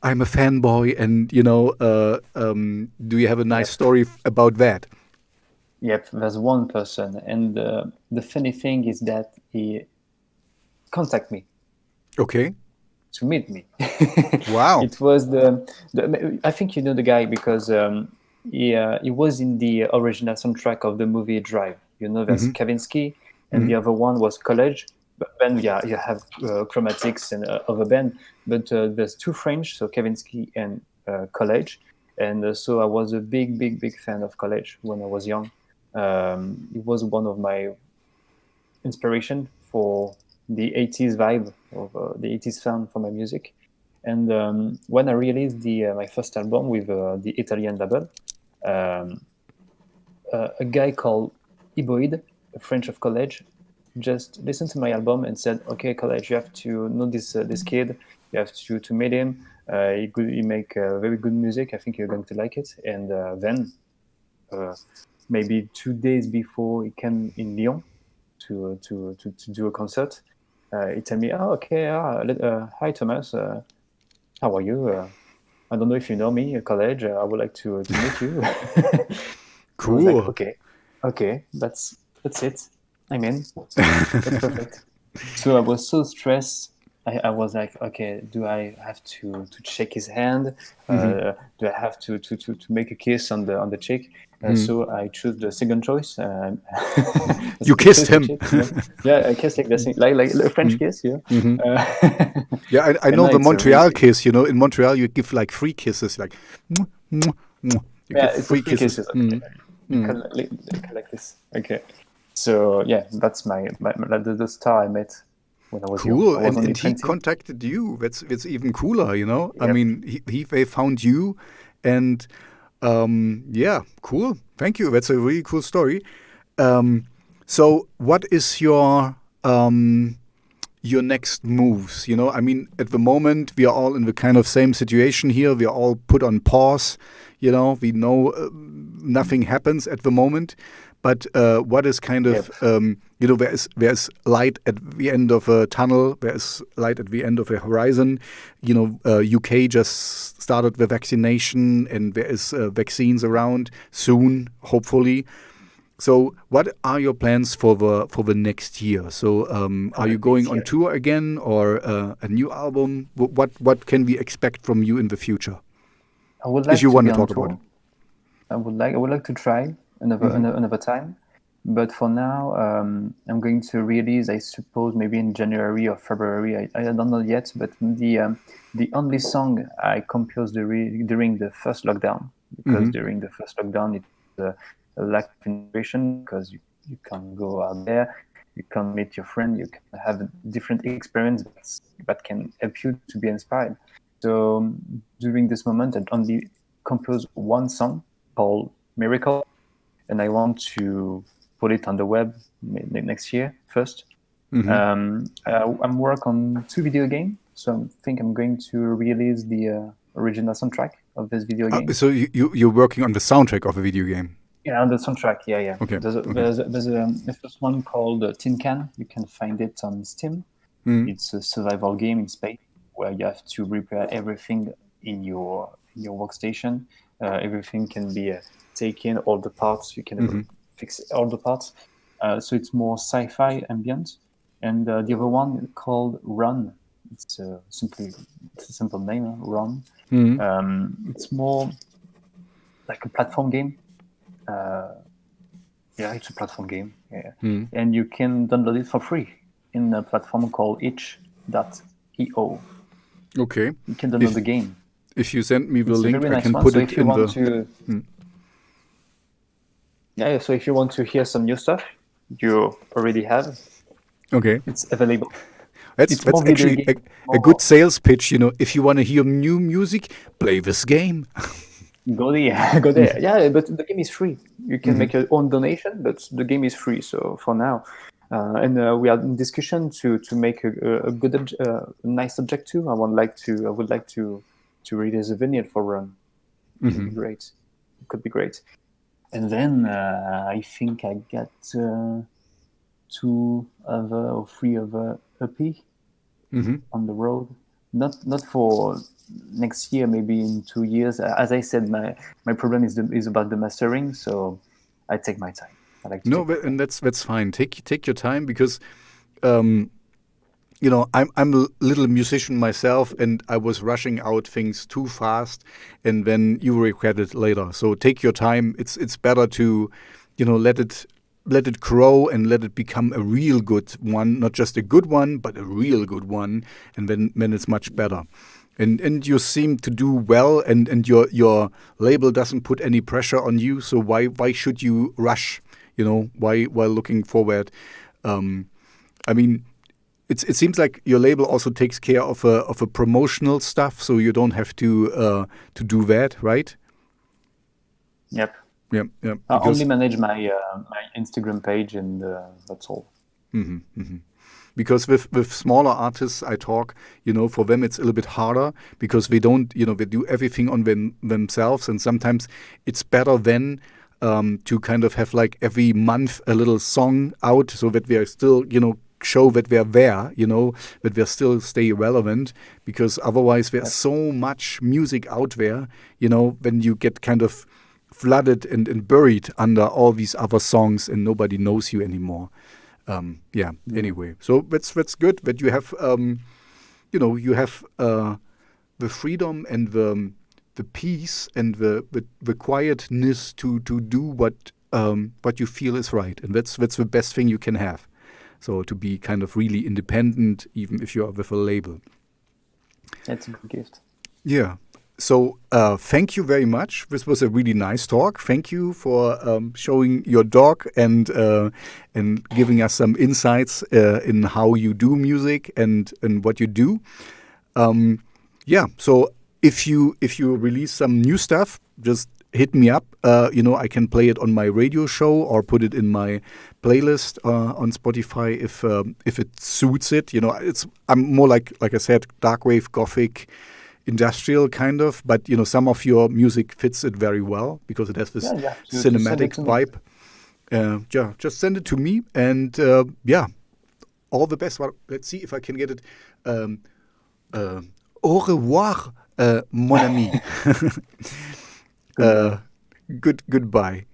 I'm a fanboy, and do you have a nice story about that? Yep, there's one person, and the funny thing is that he contacted me. Okay. To meet me. Wow. It was I think you know the guy because he was in the original soundtrack of the movie Drive. There's Kavinsky, and the other one was College. But then you have Chromatics and other band, but there's two French, so Kavinsky and College, and so I was a big fan of College when I was young. It was one of my inspiration for the 80s vibe of the 80s sound for my music. And when I released my first album with the Italian label, a guy called Iboid, a French of College, just listened to my album and said, "Okay, College, you have to know this kid. You have to meet him. He make very good music. I think you're going to like it." And then, maybe 2 days before he came in Lyon to do a concert, he told me, "Oh, okay. Hi, Thomas. How are you? I don't know if you know me, College. I would like to meet you." Cool. I was like, okay, that's it. I'm in. That's perfect. So I was so stressed. I was like, okay, do I have to shake his hand? Do I have to make a kiss on the cheek? So I chose the second choice. You kissed him. Yeah, I kissed like this, like a French kiss. Yeah. Yeah, I know the Montreal kiss. In Montreal you give like free kisses, like. You give free kisses. Like this. Okay. So yeah, that's the star I met when I was young. Cool. I was And he contacted you. That's even cooler, Yep. I mean, they found you, and yeah, cool. Thank you. That's a really cool story. So what is your next moves? I mean, at the moment we are all in the kind of same situation here. We are all put on pause. We know nothing happens at the moment. But what is kind of, there's light at the end of a tunnel. There's light at the end of a horizon. UK just started the vaccination, and there is vaccines around soon, hopefully. So, what are your plans for the next year? So, are you going on tour again, or a new album? What can we expect from you in the future? I would like if you to want be to on talk tour. about it. I would like to try another time, but for now, I'm going to release, I suppose, maybe in January or February. I don't know yet, but the only song I composed during the first lockdown, because during the first lockdown it was a lack of inspiration, because you can't go out there, you can't meet your friend, you can have a different experience that can help you to be inspired. So during this moment, I only composed one song called Miracle, and I want to put it on the web next year first. I'm work on 2 video games, so I think I'm going to release the original soundtrack of this video game. So you're working on the soundtrack of a video game? Yeah, on the soundtrack. Yeah. Okay. There's the first one called Tin Can. You can find it on Steam. It's a survival game in space where you have to repair everything in your workstation. Everything can be taken, all the parts. You can fix all the parts. So it's more sci-fi ambient. And the other one called Run. It's a simple name, Run. It's more like a platform game. It's a platform game. Yeah. And you can download it for free in a platform called itch.io. Okay. You can download the game. If you send me the It's link, a very I nice can one. put So it if you in want the... to... Yeah, so if you want to hear some new stuff, you already have. Okay. It's available. That's actually a good sales pitch, If you want to hear new music, play this game. Go there. Yeah, but the game is free. You can make your own donation, but the game is free. So for now, and we are in discussion to make a good, nice object too. I would like to release a vignette for Run. It would be great. It could be great. And then I think I got 2 other or 3 other EP on the road. Not for next year, maybe in 2 years. As I said, my problem is about the mastering, so I take my time. I like to and that's fine. Take your time because, I'm a little musician myself, and I was rushing out things too fast, and then you regret it later. So take your time. It's better to, let it grow and let it become a real good one, not just a good one, but a real good one, and then it's much better. And you seem to do well, and your label doesn't put any pressure on you. So why should you rush? While looking forward. It seems like your label also takes care of a promotional stuff, so you don't have to do that, right? Yep. Yeah. I only manage my Instagram page, and that's all. Because with smaller artists I talk, for them it's a little bit harder because they don't, they do everything on themselves, and sometimes it's better then to kind of have like every month a little song out so that we are still, show that we're there, that we still stay relevant, because otherwise there's so much music out there, when you get kind of flooded and buried under all these other songs and nobody knows you anymore. Anyway, so that's good that you have, you have the freedom and the peace and the quietness to do what you feel is right, and that's the best thing you can have. So to be kind of really independent, even if you are with a label. That's a good gift. Yeah. So thank you very much. This was a really nice talk. Thank you for showing your dog and giving us some insights in how you do music and what you do. So if you release some new stuff, just hit me up. I can play it on my radio show or put it in my playlist on Spotify if it suits it. I'm more like I said, dark wave, gothic, industrial kind of, but some of your music fits it very well because it has this cinematic vibe. Just send it to me, and all the best. Well, let's see if I can get it. Au revoir, mon ami. Goodbye.